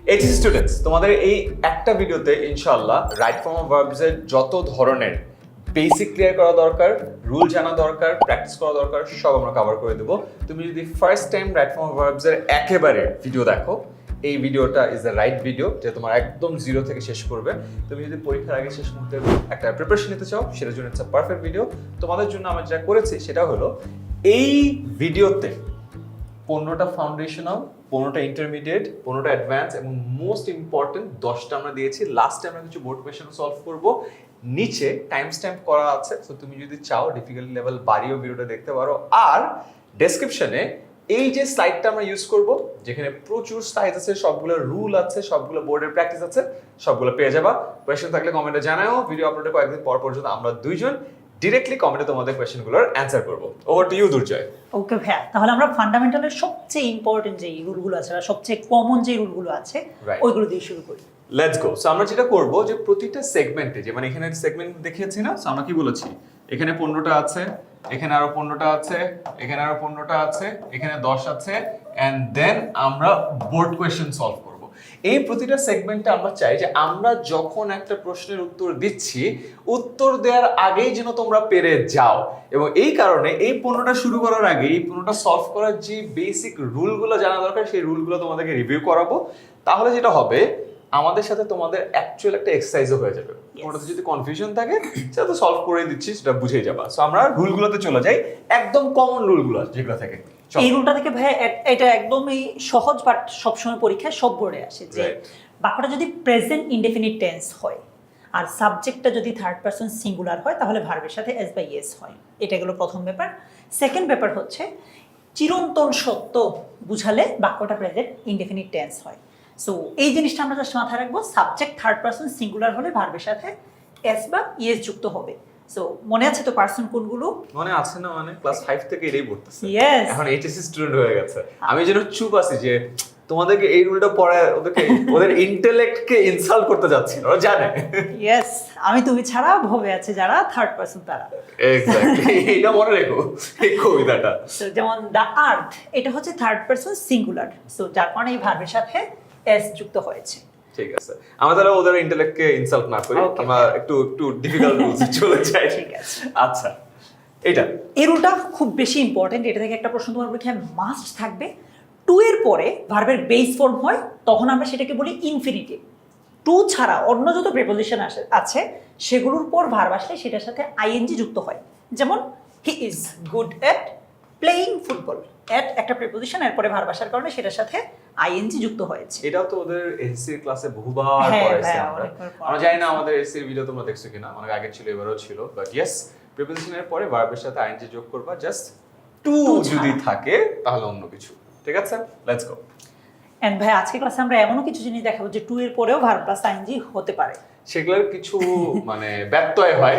HSC students, তোমাদের এই একটা ভিডিওতে ইনশাআল্লাহ রাইট ফর্ম অফ ভার্বস এর যত ধরনের বেসিক ক্লিয়ার করা দরকার, রুল জানা দরকার, প্র্যাকটিস করা দরকার, সব আমরা কভার করে দেবো। তুমি যদি first time right form of verbs এর একেবারে ভিডিও দেখো, এই ভিডিওটা ইজ দ্য রাইট ভিডিও, যে তোমার একদম জিরো থেকে শেষ করবে। তুমি যদি পরীক্ষার আগে শেষ মুহূর্তে একটা প্রিপারেশন নিতে চাও, সেটার জন্য ইটস আ পারফেক্ট ভিডিও। তোমাদের জন্য আমরা যেটা করেছি সেটা হলো এই ভিডিওতে 15টা ফাউন্ডেশনাল, 15টা ইন্টারমিডিয়েট, 15টা অ্যাডভান্স এবং মোস্ট ইম্পর্টেন্ট 10টা আমরা দিয়েছি। লাস্টে আমরা কিছু বোর্ড কোয়েশ্চেন সলভ করব। নিচে টাইম স্ট্যাম্প করা আছে, সো তুমি যদি চাও ডিফিকাল্টি লেভেল বাড়িয়েও ভিডিওটা দেখতে পারো। আর ডেসক্রিপশনে এই যে স্লাইডটা আমরা ইউজ করব, যেখানে প্রচুর স্লাইড আছে, সবগুলো রুল আছে, সবগুলো বোর্ডের প্র্যাকটিস আছে, সবগুলো পেয়ে যাবা। কোয়েশ্চেন থাকলে কমেন্টে জানাও। ভিডিও আপলোডের কয়েকদিন পর পর্যন্ত আমরা দুইজন ডিরেক্টলি কমেন্টে তোমাদের কোয়েশ্চেনগুলোর অ্যান্সার করব। ওভার টু ইউ দুর্জয়। ওকে ভাইয়া, তাহলে আমরা ফান্ডামেন্টালের সবচেয়ে ইম্পর্টেন্ট যে রুলগুলো আছে বা সবচেয়ে কমন যে রুলগুলো আছে ওইগুলো দিয়ে শুরু করি। Let's go. সো আমরা যেটা করব যে প্রতিটা সেগমেন্টে, যে মানে এখানে সেগমেন্ট দেখিয়েছি না, সো আমরা কি বলেছি, এখানে 15টা আছে, এখানে আরো 15টা আছে, এখানে আরো 15টা আছে, এখানে 10 আছে, এন্ড দেন আমরা বোর্ড কোয়েশ্চেন সলভ করব। এই প্রতিটা সেগমেন্টে আমরা চাই যে আমরা যখন একটা প্রশ্নের উত্তর দিচ্ছি, উত্তর দেওয়ার আগেই যেন তোমরা পেরে যাও। এবং এই কারণে এই 15টা শুরু করার আগে, এই 15টা সলভ করার যে বেসিক রুলগুলো জানা দরকার, সেই রুলগুলো তোমাদেরকে রিভিউ করাবো। তাহলে যেটা হবে, আমাদের সাথে তোমাদের অ্যাকচুয়াল একটা এক্সারসাইজও হয়ে যাবে। তোমাদের যদি কনফিউশন থাকে সেটা তো সলভ করে দিচ্ছি, সেটা বুঝেই যাবা। সো আমরা রুলগুলোতে চলে যাই, একদম কমন রুলগুলো যেগুলো থাকে। এই রুলটা থেকে ভাই এটা একদমই সহজ, বাট সবসময় পরীক্ষায় সব বোর্ডে আসে যে বাক্যটা যদি প্রেজেন্ট ইনডেফিনিট টেন্স হয় আর সাবজেক্টটা যদি থার্ড পারসন সিঙ্গুলার হয়, তাহলে ভার্বের সাথে এস বা ইয়েস হয়। এটা গেলো প্রথম ব্যাপার। সেকেন্ড ব্যাপার হচ্ছে চিরন্তন সত্য বুঝালে বাক্যটা প্রেজেন্ট ইনডেফিনিট টেন্স হয়। সো এই জিনিসটা আমরা জাস্ট মাথায় রাখবো, সাবজেক্ট থার্ড পারসন সিঙ্গুলার হলে ভার্বের সাথে এস বা ইয়েস যুক্ত হবে। সো মনে আছে তো পারসন কোনগুলো? মনে আছে না? মানে ক্লাস 5 থেকে এটাই পড়তেছে। ইয়েস, এখন এইচএসসি স্টুডেন্ট হয়ে গেছে। আমি যেন চুপ আছি যে তোমাদেরকে এই রুলটা পড়ায় ওদের ইন্টেলেক্টকে ইনসাল্ট করতে যাচ্ছি না, ওরা জানে। ইয়েস, আমি তুমি ছাড়া ভবে আছে যারা থার্ড পারসন তারা। এক্স্যাক্টলি, এটা মনে রেখো এই কবিতাটা। সো যেমন দ্য আর্থ, এটা হচ্ছে থার্ড পারসন সিঙ্গুলার, সো যার কারণে এই ভার্বের সাথে এস যুক্ত হয়েছে। ঠিক আছে, আমরা তাহলে ওদের ইন্টেলেক্টকে ইনসাল্ট না করি, আমরা একটু ডিফিকাল্ট রুলসে চলে যাই। ঠিক আছে, আচ্ছা, এটা এই রুলটা খুব বেশি ইম্পর্টেন্ট। এটা থেকে একটা প্রশ্ন তোমার পরীক্ষায় মাস্ট থাকবে। টু এর পরে ভার্বের বেস ফর্ম হয়, তখন আমরা সেটাকে বলি ইনফিনিটিভ। টু ছাড়া অন্য যত প্রিপোজিশন আছে সেগুলোর পর ভার্ব আসলে সেটার সাথে আইএনজি যুক্ত হয়। যেমন he is good at playing football, at একটা প্রিপোজিশন, এরপরে ভার্ব আসার কারণে সেটার সাথে আইএনজি যুক্ত হয়েছে। এটাও তো ওদের এসসি ক্লাসে বহুবার পড়াইছে আমরা। আমরা জানি না আমাদের এসসি ভিডিও তোমরা দেখছো কিনা, অনেক আগে ছিল, এবারেও ছিল। বাট ইয়েস, প্রিপোজিশনের পরে ভার্বের সাথে আইএনজি যোগ করবা, জাস্ট টু যদি থাকে তাহলে অন্য কিছু। ঠিক আছে, লেটস গো। এন্ড ভাই আজকে ক্লাসে আমরা এমনও কিছু জিনিস দেখাবো যে টু এর পরেও ভার্ব প্লাস আইএনজি হতে পারে। সেগুলোর কিছু মানে ব্যত্যয় হয়,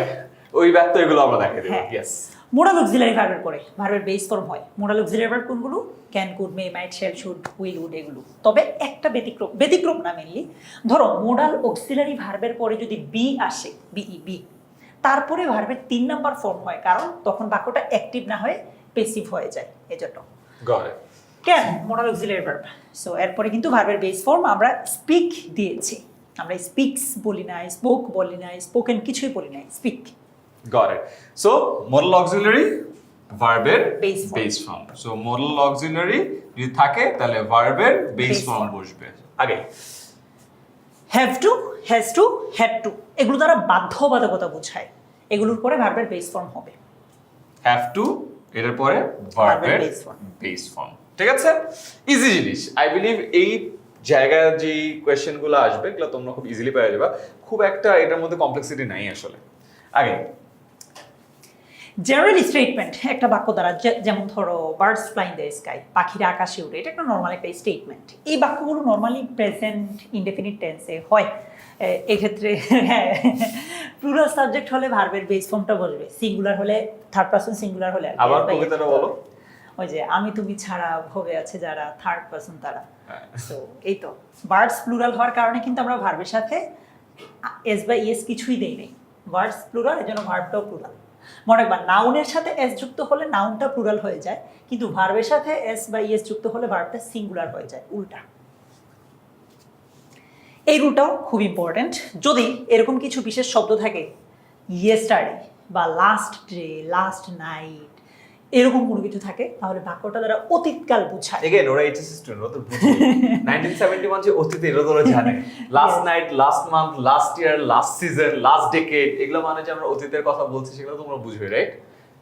ওই ব্যত্যয়গুলো আমরা দেখাই দেব। ইয়েস, মোডাল অক্সিলারি ভার্বের পরে ভার্বের বেস ফর্ম হয়। মোডাল অক্সিলারি ভার্ব কোনগুলো? Can, could, may, might, shall, should, will, would, এগুলো। তবে একটা ব্যতিক্রম না মেনলি। ধরো মোডাল অক্সিলারি ভার্বের পরে যদি বি আসে, বি, তারপরে ভার্বের 3 নাম্বার ফর্ম হয়, কারণ তখন বাক্যটা অ্যাক্টিভ না হয়ে প্যাসিভ হয়ে যায়। এজন্য got it. Can modal auxiliary verb. So এরপরে কিন্তু ভার্বের বেস ফর্ম আমরা স্পিক দিয়েছি। আমরা স্পিক্স বলি না, স্পোক বলি না, স্পোকেন কিছুই বলি না, speak. Got it. So modal auxiliary ভার্বের Base form. Base form. So modal auxiliary যদি থাকে তাহলে ভার্বের বেস Base ফর্ম form. বসবে আগে। Have to, has to, had two, এগুলো দ্বারা বাধ্যবাধকতা বোঝায়। এগুলোর পরে ভার্বের বেস ফর্ম হবে। হ্যাভ টু, এর পরে ভার্বের base form. Base form. ঠিক আছে, ইজি জিনিস। আই বিলিভ এই জায়গায় যে কোয়েশ্চেনগুলো আসবে এগুলো তোমরা খুব ইজিলি পেয়ে যাবে। খুব একটা এটার মধ্যে কমপ্লেক্সিটি নাই আসলে। আগে জেনারেল স্টেটমেন্ট একটা বাক্য দ্বারা, যেমন ধরো birds fly in the sky, পাখিরা আকাশে উড়ে, এটা একটা নর্মাল একটা স্টেটমেন্ট। এই বাক্যগুলো নর্মালি প্রেজেন্ট ইনডেফিনিট টেন্সে হয়। এক্ষেত্রে হ্যাঁ, প্লুরাল সাবজেক্ট হলে ভার্বের বেস ফর্মটা বসবে, সিঙ্গুলার হলে থার্ড পারসন সিঙ্গুলার হলে আবার কবিতাটা বলো। ওই যে আমি তুমি ছাড়া ভবে আছে যারা, থার্ড পারসন তারা। সো এই তো বার্ডস প্লুরাল হওয়ার কারণে কিন্তু আমরা ভার্বের সাথে এস বা ইয়েস কিছুই দেই নাই। বার্ডস প্লুরাল, এজন্য ভার্বটাও প্লুরাল। মনে রাখবা, নাউনের সাথে এস যুক্ত হলে নাউনটা প্লুরাল হয়ে যায়, কিন্তু ভার্বের সাথে এস বা ইয়েস যুক্ত হলে ভার্বটা সিঙ্গুলার হয়ে যায়, উল্টা। এই রুলটাও খুব ইম্পর্ট্যান্ট। যদি এরকম কিছু বিশেষ শব্দ থাকে, ইয়েস্টারডে বা লাস্ট ডে, লাস্ট নাইট, এরকম কোনো কিছু থাকে, তাহলে বাক্যটা দ্বারা অতীতকাল বোঝায়। এগেইন ওরা এইচএসসি স্টুডেন্ট, ওরা তো বুঝে 1971 যে অতীতে এরা তো ওরা জানে। Last night, last month, last year, last season, last decade, এগুলো মানে যে আমরা অতীতের কথা বলছি সেগুলো তোমরা বুঝবে, রাইট?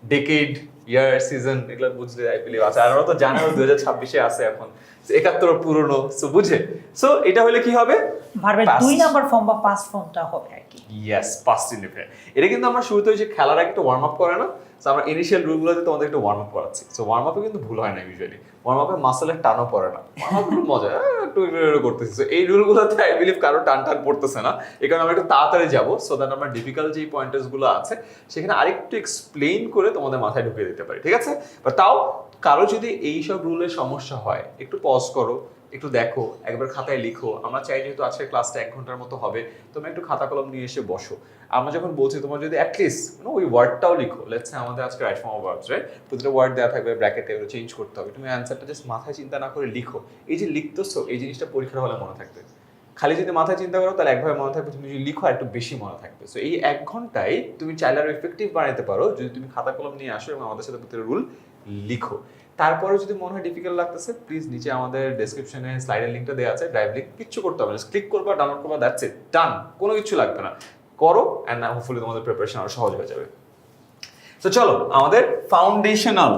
ডেকেড, ইয়ার, সিজন, এগুলো বুঝলে আই বিলিভ আছে। আর ওরা তো জানে 2026-এ আছে এখন, 71 পুরনো, সো বুঝে। সো এটা হলে কি হবে? ভার্বের Past. 2 নাম্বার ফর্ম বা পাস্ট ফর্মটা হবে আর কি। Yes, past indefinite. এটা কিন্তু আমরা শুরুতে ওই যে খেলার একটা ওয়ার্ম আপ করে না, সো আমরা ইনিশিয়াল রুলগুলোতে তোমাদের একটু ওয়ার্ম আপ করাচ্ছি। সো ওয়ার্ম আপে কিন্তু ভুল হয় না ইউজুয়ালি, ওয়ার্ম আপে মাসলের টানও পড়ে না, ওয়ার্ম আপ খুব মজা, একটু এগুলো করতেছি। সো এই রুলগুলোতে আই বিলিভ কারো টান টান পড়তেছে না, এই কারণে আমরা একটু তাড়াতাড়ি যাবো, সো দ্যাট আমরা ডিফিকাল্ট যে পয়েন্টার্স গুলো আছে সেখানে আরেকটু এক্সপ্লেইন করে তোমাদের মাথায় ঢুকিয়ে দিতে পারি, ঠিক আছে? বাট তাও কারো যদি এইসব রুলের সমস্যা হয়, একটু পজ করো, একটু দেখো, একবার খাতায় লিখো। আমরা চাই যেহেতু আজকের ক্লাসটা 1 ঘন্টার মতো হবে, তুমি একটু খাতা কলম নিয়ে এসে বসো। আমরা যখন বলছি তোমার যদি অ্যাটলিস্ট ওই ওয়ার্ডটাও লিখো, লেটস সে আমাদের আজকে right form of verbs, right? প্রতিটা ওয়ার্ড দেওয়া থাকবে ব্র্যাকেটে, এগুলো চেঞ্জ করতে হবে, তুমি অ্যান্সারটা জাস্ট মাথায় চিন্তা না করে লিখো। এই যে লিখতেছো, এই জিনিসটা পরীক্ষার হলে মনে থাকবে। খালি যদি মাথায় চিন্তা করো তাহলে একভাবে মনে থাকবে, তুমি যদি লিখো একটু বেশি মনে থাকবে। সো এই 1 ঘন্টায় তুমি চাইলে আরো এফেক্টিভ বানাতে পারো যদি তুমি খাতা কলম নিয়ে আসো এবং আমাদের সাথে প্রতিটা রুল লিখো। তারপরে যদি মনে হয় ডিফিকাল্ট লাগতেছে, প্লিজ নিচে আমাদের ডেসক্রিপশনে স্লাইডের লিঙ্কটা দেওয়া আছে, ড্রাইভ লিঙ্ক, কিচ্ছু করতে হবে না, ক্লিক করবা, ডাউনলোড করবা, দ্যাটস ইট, ডান, কোনো কিছু লাগবে না, করো, অ্যান্ড হোপফুলি তোমাদের প্রিপারেশন আরো সহজ হয়ে যাবে। তো চলো আমাদের ফাউন্ডেশনাল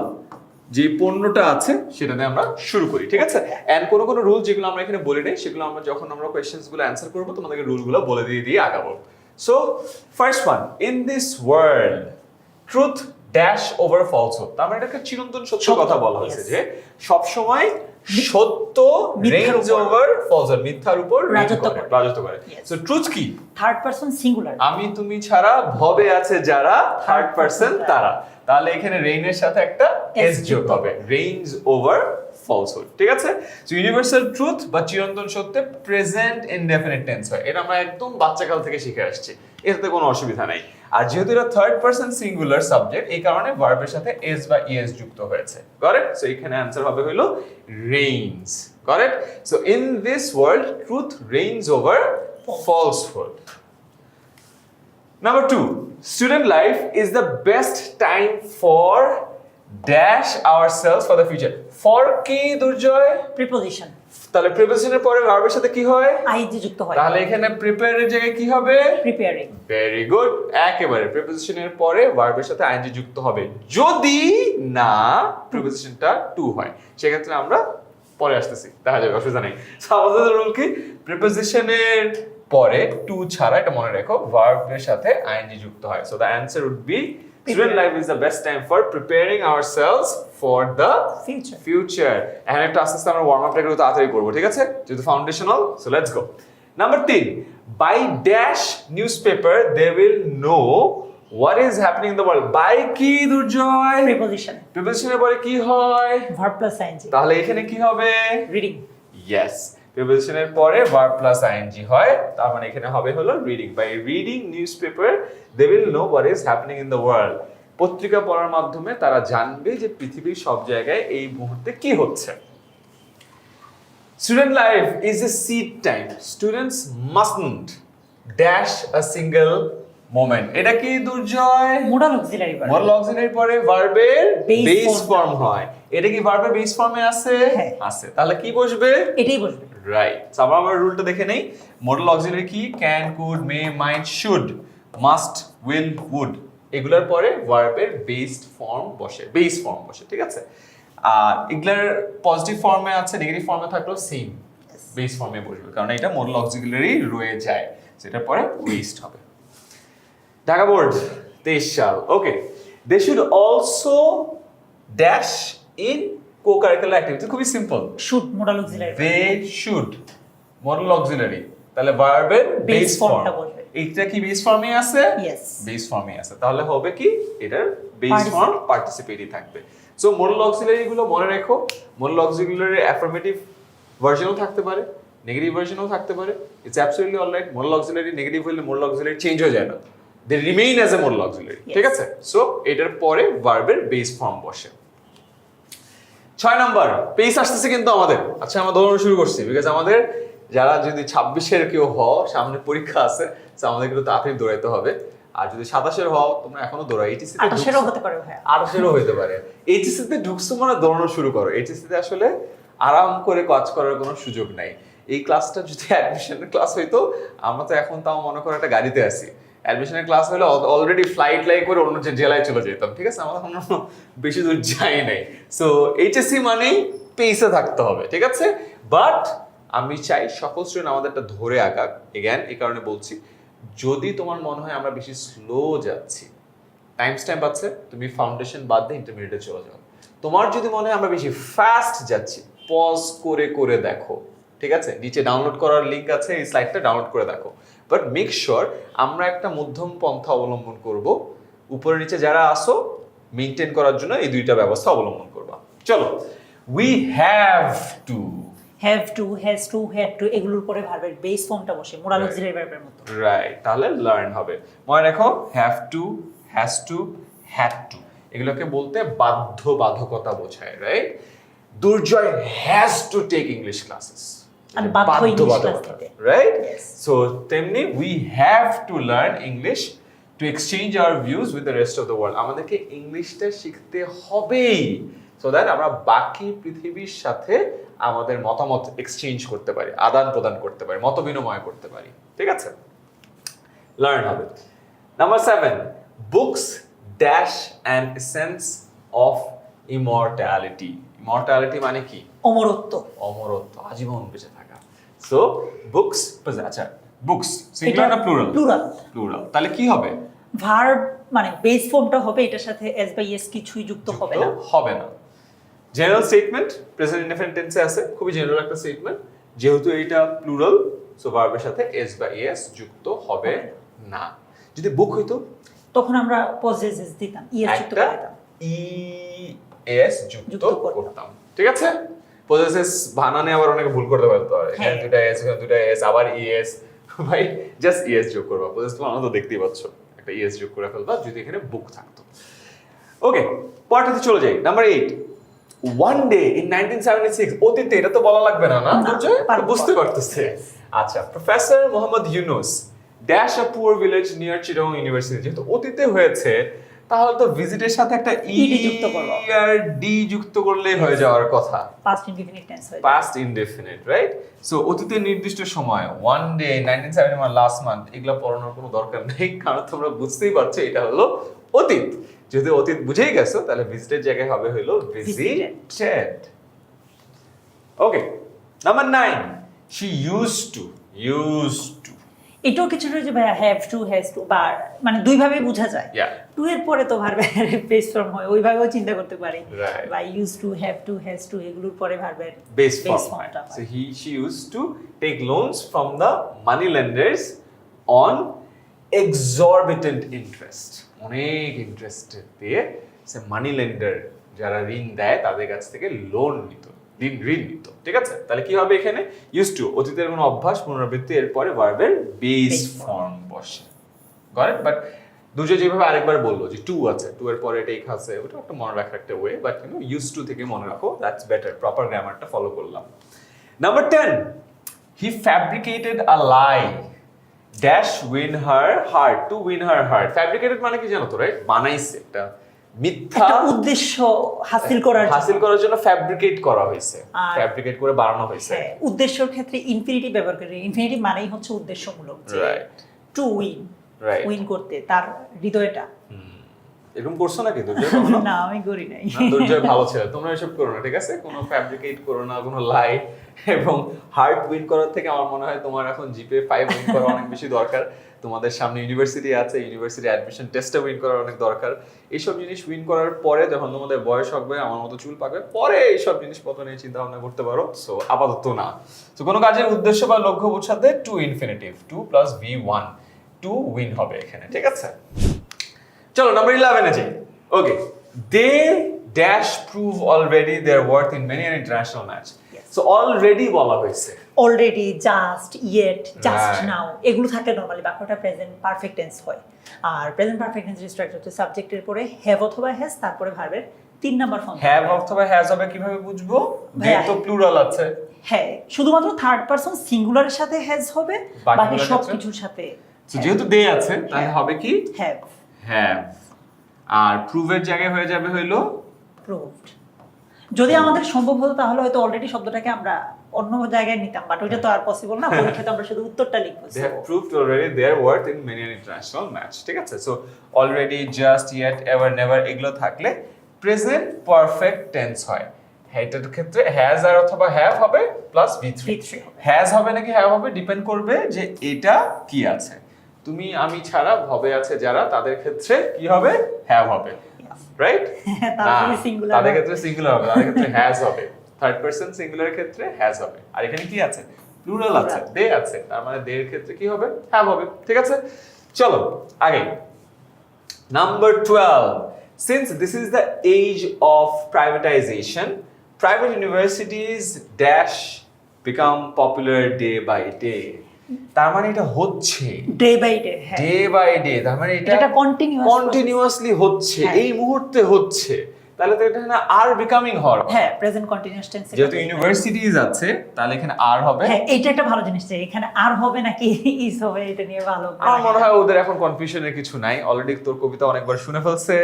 যে পণ্যটা আছে সেটাতে আমরা শুরু করি, ঠিক আছে? এন্ড কোনো কোনো রুল যেগুলো আমরা এখানে বলি নাই সেগুলো আমরা যখন আমরা কোয়েশ্চেন্স গুলো অ্যান্সার করবো তোমাদেরকে রুলগুলো বলে দিয়ে আগাবো। So first one, in this world truth dash over falsehood. তার মানে একটা চিরন্তন সত্য কথা বলা হয়েছে যে সব সময় সত্য রেঞ্জ ওভার ফলসহুড, মিথ্যার উপর রাজত্ব করে। সো ট্রুথ কি? থার্ড পারসন সিঙ্গুলার, আমি তুমি ছাড়া ভবে আছে যারা, থার্ড পারসন তারা। তাহলে এখানে রেইনের সাথে একটা এস যোগ হবে, রেইনস ওভার ফলসহুড, ঠিক আছে? সো ইউনিভার্সাল ট্রুথ বা চিরন্তন সত্যে প্রেজেন্ট ইনডেফিনিট টেন্স হয়, এটা আমরা একদম বাচ্চাকাল থেকে শিখে আসছি, এতে কোনো অসুবিধা নাই। আর যেহেতু এটা থার্ড পারসন সিঙ্গুলার সাবজেক্ট, এই কারণে ভার্বের সাথে এস বা ইএস যুক্ত হয়েছে, কারেক্ট? সো এখানে অ্যানসার হবে হলো rains, correct? So in this world truth rains over falsehood. Number 2, student life is the best time for dash ourselves for the future. For কি দুর্জয়? প্রিপোজিশন, তাহলে প্রিপোজিশনের পরে ভার্বের সাথে কি হয়? আইএনজি যুক্ত হয়, তাহলে এখানে প্রিপেয়ার এর জায়গায় কি হবে? প্রিপেয়ারিং। ভেরি গুড, একেবারে প্রিপোজিশনের পরে ভার্বের সাথে আইএনজি যুক্ত হবে যদি না প্রিপোজিশনটা টু হয়, সেক্ষেত্রে আমরা পরে আসতেছি, দেখা যাবে, অসুবিধা নেই। সো আমাদের রুল কি? প্রিপোজিশনের পরে টু ছাড়া, এটা মনে রাখো, ভার্বের সাথে আইএনজি যুক্ত হয়। So the answer would be student life is the best time for preparing ourselves for the future. And একটা আস্তে আস্তে আমরা ওয়ার্ম আপটা একটু তাড়াতাড়ি করবো, ঠিক আছে? যেহেতু foundational, so let's go. Number 3, by dash newspaper they will know what is happening in the world. By কি দুর্জয়? প্রিপোজিশন, প্রিপোজিশনের পরে কি হয়? ভার্ব প্লাস আইএনজি, তাহলে এখানে কি হবে? রিডিং। ইয়েস, প্রিপোজিশনের পরে ভার্ব প্লাস আইএনজি হয়, তার মানে এখানে হবে হলো reading. By reading newspaper they will know what is happening in the world. পত্রিকা পড়ার মাধ্যমে তারা জানবে যে পৃথিবীর সব জায়গায় এই মুহূর্তে কি হচ্ছে। Student life is a seed time, students mustn't dash a single moment. এটা কি Durjoy? Modal auxiliary verb, modal auxiliary পরে ভার্বের Base বেস form ফর্ম হয়। এটা কি ভার্বের বেস ফর্মে আছে? হ্যাঁ। আছে। তাহলে কি বসবে? এটাই বসবে, রাইট। আমরা আমার রুলটা দেখে নেই। মোডাল অক্সিলারি কি? Can, could, may, might, should, must, will, would, এগুলোর পরে ভার্বের বেসড ফর্ম বসে, বেস ফর্ম বসে, ঠিক আছে? আর এগুলার পজিটিভ ফর্মে আছে, নেগেটিভ ফর্মে থাকলেও সেম বেস ফর্মে বসবে, কারণ এটা মোডাল অক্সিলারি রয়ে যায়, সেটার পরে ওয়েস্ট হবে। ঢাকা বোর্ড 23 সাল, okay. They should also dash in co-curricular activity, খুবই simple. Should modal auxiliary, they should modal auxiliary, তাহলে ভার্বের বেস ফর্ম, বসবে। এইটা কি বেস ফর্মে আছে? ইয়েস, বেস ফর্মে আছে, তাহলে হবে কি? এটার বেস ফর্ম পার্টিসিপেটই থাকবে। সো মডেল অক্সিলারি গুলো মনে রাখো। মডেল অক্সিলারি অ্যাফার্মেটিভ ভার্সনও থাকতে পারে, নেগেটিভ ভার্সনও থাকতে পারে, it's absolutely alright. Model auxiliary negative হলে মডেল অক্সিলারি চেঞ্জ হয়ে যায় না, they remain as a model auxiliary, ঠিক আছে? সো এটার পরে ভার্বের বেস ফর্ম বসে। 6 নাম্বার, পেস আসতেছে কিন্তু আমাদের। আচ্ছা, আমরা দৌড়ানো শুরু করছি বিকজ আমাদের যারা যদি 26-এর কেউ হও, সামনে পরীক্ষা আছে, তো আমাদের কিন্তু তাড়াতাড়ি দৌড়াইতে হবে। আর যদি 27-এর হও, তোমরা এখনো দৌড়াও। এইচএসসি 28-এরও হতে পারে ভাইয়া। 28-এরও হতে পারে। এইচএসসি তে ঢুকছো মানে দৌড়ানো শুরু করো। এইচএসসি তে আসলে আরাম করে কাজ করার কোনো সুযোগ নাই। এই ক্লাসটা যদি অ্যাডমিশনের ক্লাস হইতো, আমরা তো এখন তাও মনে করো একটা গাড়িতে আছি। অ্যাডমিশনের ক্লাস হলে অলরেডি ফ্লাইট করে অন্য যে জেলায় চলে যেতাম, ঠিক আছে? আমরা এখন বেশি দূর যাই নাই। সো এইচএসসি মানেই পেসে থাকতে হবে, ঠিক আছে? বাট আমি চাই সকল স্টুডেন্ট আমাদেরটা ধরে আগাক। এগেন এই কারণে বলছি, যদি তোমার মনে হয় আমরা বেশি স্লো যাচ্ছি, টাইম আছে, তুমি ফাউন্ডেশন বাদ দিয়ে ইন্টারমিডিয়েটে চলে যাও। তোমার যদি মনে হয় আমরা বেশি ফাস্ট যাচ্ছি, পজ করে দেখো, ঠিক আছে? নিচে ডাউনলোড করার লিংক আছে, এই স্লাইডটা ডাউনলোড করে দেখো। বাট মেক শিওর আমরা একটা মধ্যম পন্থা অবলম্বন করব। উপরে নিচে যারা আসো মেইনটেইন করার জন্য এই দুইটা ব্যবস্থা অবলম্বন করবা। চলো, we have two, have to, has to, had two, এগুলোর পরে ভার্বের বেস ফর্মটা বসে মোরাল অক্সিলারি ভার্বের মতো। রাইট, তাহলে লার্ন হবে। মনে রাখো, have to, has to, had to, এগুলোকে বলতে বাধ্যবাধকতা বোঝায়, right? Durjoy has to take English classes, আর বাধ্য ইংলিশ ক্লাস নিতে, রাইট? Yes. সো তেমনি we have to learn English to exchange our views with the rest of the world. আমাদেরকে ইংলিশটা শিখতে হবেই, সো দ্যাট আমরা বাকি পৃথিবীর সাথে আমাদের মতামত এক্সচেঞ্জ করতে পারি, আদান প্রদান করতে পারি, মত বিনিময় করতে পারি, ঠিক আছে? লার্ন হবে। Number 7, books dash an essence of immortality. Immortality মানে কি? অমরত্ব। অমরত্ব, আজীবন বেঁচে থাকা। সো বুকস, আচ্ছা বুকস সিঙ্গুলার না প্লুরাল? প্লুরাল। প্লুরাল, তাহলে কি হবে? ভার্ব মানে বেস ফর্মটা হবে, এটার সাথে এস বাই এস কিছুই যুক্ত হবে না। হবে না। জেনারেল স্টেটমেন্ট প্রেজেন্ট ইনডেফিনিট টেন্সে আছে, খুবই জেনারেল একটা স্টেটমেন্ট। যেহেতু এটা প্লুরাল, সো ভার্বের সাথে এস বা এস যুক্ত হবে না। যদি বুক হইতো তখন আমরা পজেসেস দিতাম, ইএস যুক্ত একটা করে দিতাম, ইএস যুক্ত করতাম, ঠিক আছে? পজেসেস বানানে আবার অনেকে ভুল করতে পারতো, এখানে দুটো এস, এখানে দুটো এস, আবার ইএস। ভাই জাস্ট ইএস যোগ করবা, পজেস বানানো তো দেখতেই পাচ্ছ, একটা ইএস যোগ করে ফেলবা যদি এখানে বুক থাকতো। ওকে, পরেরটাতে চলে যাই। নাম্বার 8, ওয়ান ডে ইন 1976, অতীতে, এটা তো বলা লাগবে না, না? বুঝতে পারতেছে। আচ্ছা, professor Mohammad Yunus dash a poor village near Chittagong university. যেহেতু অতীতে হয়েছে, তাহলে তো ভিজিটের সাথে একটা যুক্ত করবো, আর ডি যুক্ত করলেই হয়ে যাওয়ার কথা। পাস্ট ইনডেফিনিট টেন্স হয়ে যায়। Past indefinite, right? সো অতীতের নির্দিষ্ট সময়, ওয়ান ডে, 1971, লাস্ট মান্থ, এগুলো পড়ানোর কোনো দরকার নেই, কারণ তোমরা বুঝতেই পারছো এটা হলো অতীত। যদি অতীত বুঝেই গেছো, তাহলে ভিজিটের জায়গায় হবে হলো visited. Okay, number 9, she used to. এটাও কিছু রয়েছে ভাইয়া, হ্যাভ টু, হ্যাজ টু, বা মানে দুইভাবে বোঝা যায়। টু এর পরে তো ভার্বের বেস ফর্ম হয়, ওইভাবেও চিন্তা করতে পারি। বা use to, have to, has two, এগুলোর পরে ভার্বের বেস ফর্ম হয়। ফর্মটা সো হয়। she used to take loans from the money lenders on exorbitant interest, অনেক ইন্টারেস্ট দিয়ে সে মানি লেন্ডার যারা ঋণ দেয় তাদের কাছ থেকে লোন নিত, ঋণ নিত, ঠিক আছে? তাহলে কি হবে এখানে? ইউজড টু, অতীতের কোনো অভ্যাস, পুনরাবৃত্তি, এর পরে ভার্বের বেস ফর্ম বসে। Got it? বাট দুটো যেভাবে আরেকবার বললো যে টু আছে, টু এর পরে টেক আছে, ওটা একটা মনে রাখার একটা way, but you know use to থেকে মনে রাখো, দ্যাটস বেটার। প্রপার গ্রামারটা ফলো করলাম। Number 10, he fabricated a lie dash win her heart, to win her heart. Fabricated মানে কি জানো তো, রাইট? বানাইছে, একটা মিথ্যা উদ্দেশ্য হাসিল করার জন্য ফ্যাব্রিকেট করা হয়েছে, ফ্যাব্রিকেট করে বানানো হয়েছে। উদ্দেশ্যের ক্ষেত্রে ইনফিনিটিভ ব্যবহার করে, ইনফিনিটিভ মানেই হচ্ছে উদ্দেশ্যমূলক, right? To win, right, win করতে, তার হৃদয়টা। এরকম করছো নাকি দুর্জয়? না, আমি করি নাই। দুর্জয় ভালো ছিল, তোমরা এসব করো না, ঠিক আছে? কোনো ফ্যাব্রিকেট করো না, কোনো লাই। এবং হার্ট উইন করার থেকে আমার মনে হয় তোমার এখন জিপে 5 উইন করা অনেক বেশি দরকার। তোমাদের সামনে ইউনিভার্সিটি আছে, ইউনিভার্সিটি অ্যাডমিশন টেস্টে উইন করার অনেক দরকার। এইসব জিনিস উইন করার পরে যখন তোমাদের বয়স হবে, আমার মতো চুল পাকবে, পরে এইসব জিনিসপত্র নিয়ে চিন্তা ভাবনা করতে পারো। সো আপাতত না। তো কোনো কাজের উদ্দেশ্য বা লক্ষ্য বোঝাতে two infinitive, 2 + V1, to win হবে এখানে, ঠিক আছে? চলো নাম্বার 11 এ যাই। Okay, they dash prove already their worth in many an international match. So already বলা হয়েছে, already, just, yet, just Right. Now, এগুলো থাকলে নরমালি বাক্যটা প্রেজেন্ট পারফেক্ট টেন্স হয়। আর প্রেজেন্ট পারফেক্ট টেন্স স্ট্রাকচার হচ্ছে সাবজেক্টের পরে হ্যাভ অথবা হ্যাজ, তারপরে ভার্বের 3 নাম্বার ফর্ম। হ্যাভ অথবা হ্যাজ হবে কিভাবে বুঝবো? যেহেতু প্লুরাল আছে, হ্যাঁ, শুধুমাত্র থার্ড পারসন সিঙ্গুলারের সাথে হ্যাজ হবে, বাকি বাকিগুলোর সব ক্ষেত্রে? কিছুর সাথে So, যেহেতু দে আছে তাহলে হবে কি হ্যাভ হ্যাভ, আর প্রুভের জায়গায় হয়ে যাবে হইলো প্রুভড। যদি আমাদের সম্ভব হতো তাহলে হয়তো অলরেডি শব্দটাকে আমরা অন্য জায়গায় নিতাম, বাট ওইটা তো আর পসিবল না। পরীক্ষাতে আমরা শুধু উত্তরটা লিখবো। they have proved already their worth in many an international match, ঠিক আছে? So already, just, yet, ever, never এগুলো থাকলে প্রেজেন্ট পারফেক্ট টেন্স হয়। এটার ক্ষেত্রে হ্যাজ আর অথবা হ্যাভ হবে প্লাস V3 হবে। হ্যাজ হবে নাকি হ্যাভ হবে ডিপেন্ড করবে যে এটা কি আছে। তুমি আমি ছাড়া হবে আছে যারা, তাদের ক্ষেত্রে কি হবে, হ্যাভ হবে, রাইট? তারপরে singular তাদের হবে। ক্ষেত্রে সিঙ্গুলার হবে, তাদের ক্ষেত্রে হ্যাজ হবে। থার্ড পারসন সিঙ্গুলারের ক্ষেত্রে হ্যাজ হবে। আর এখানে কি আছে, প্লুরাল আছে, দে আছে, তার মানে দে এর ক্ষেত্রে কি হবে, হ্যাভ হবে। ঠিক আছে, চলো আগে। Number 12. Since this is the age of privatization, private universities dash become popular day by day. তার মানে এটা হচ্ছে ডে বাই ডে। হ্যাঁ, ডে বাই ডে, তার মানে এটা এটা continuous কন্টিনিউয়াসলি হচ্ছে, হ্যাঁ। এই মুহূর্তে হচ্ছে। তাহলে তো এটা না আর বিকামিং হওয়ার কথা। হ্যাঁ, প্রেজেন্ট কন্টিনিউয়াস টেন্স। যেহেতু ইউনিভার্সিটিজ আছে তাহলে এখানে আর হবে। হ্যাঁ, এইটা একটা ভালো জিনিস যে এখানে আর হবে নাকি ইজ হবে, এটা নিয়ে ভালো। আমার মনে হয় ওদের এখন কনফিউশনের কিছু নাই, অলরেডি তোর কবিতা অনেকবার শুনে ফেলছে।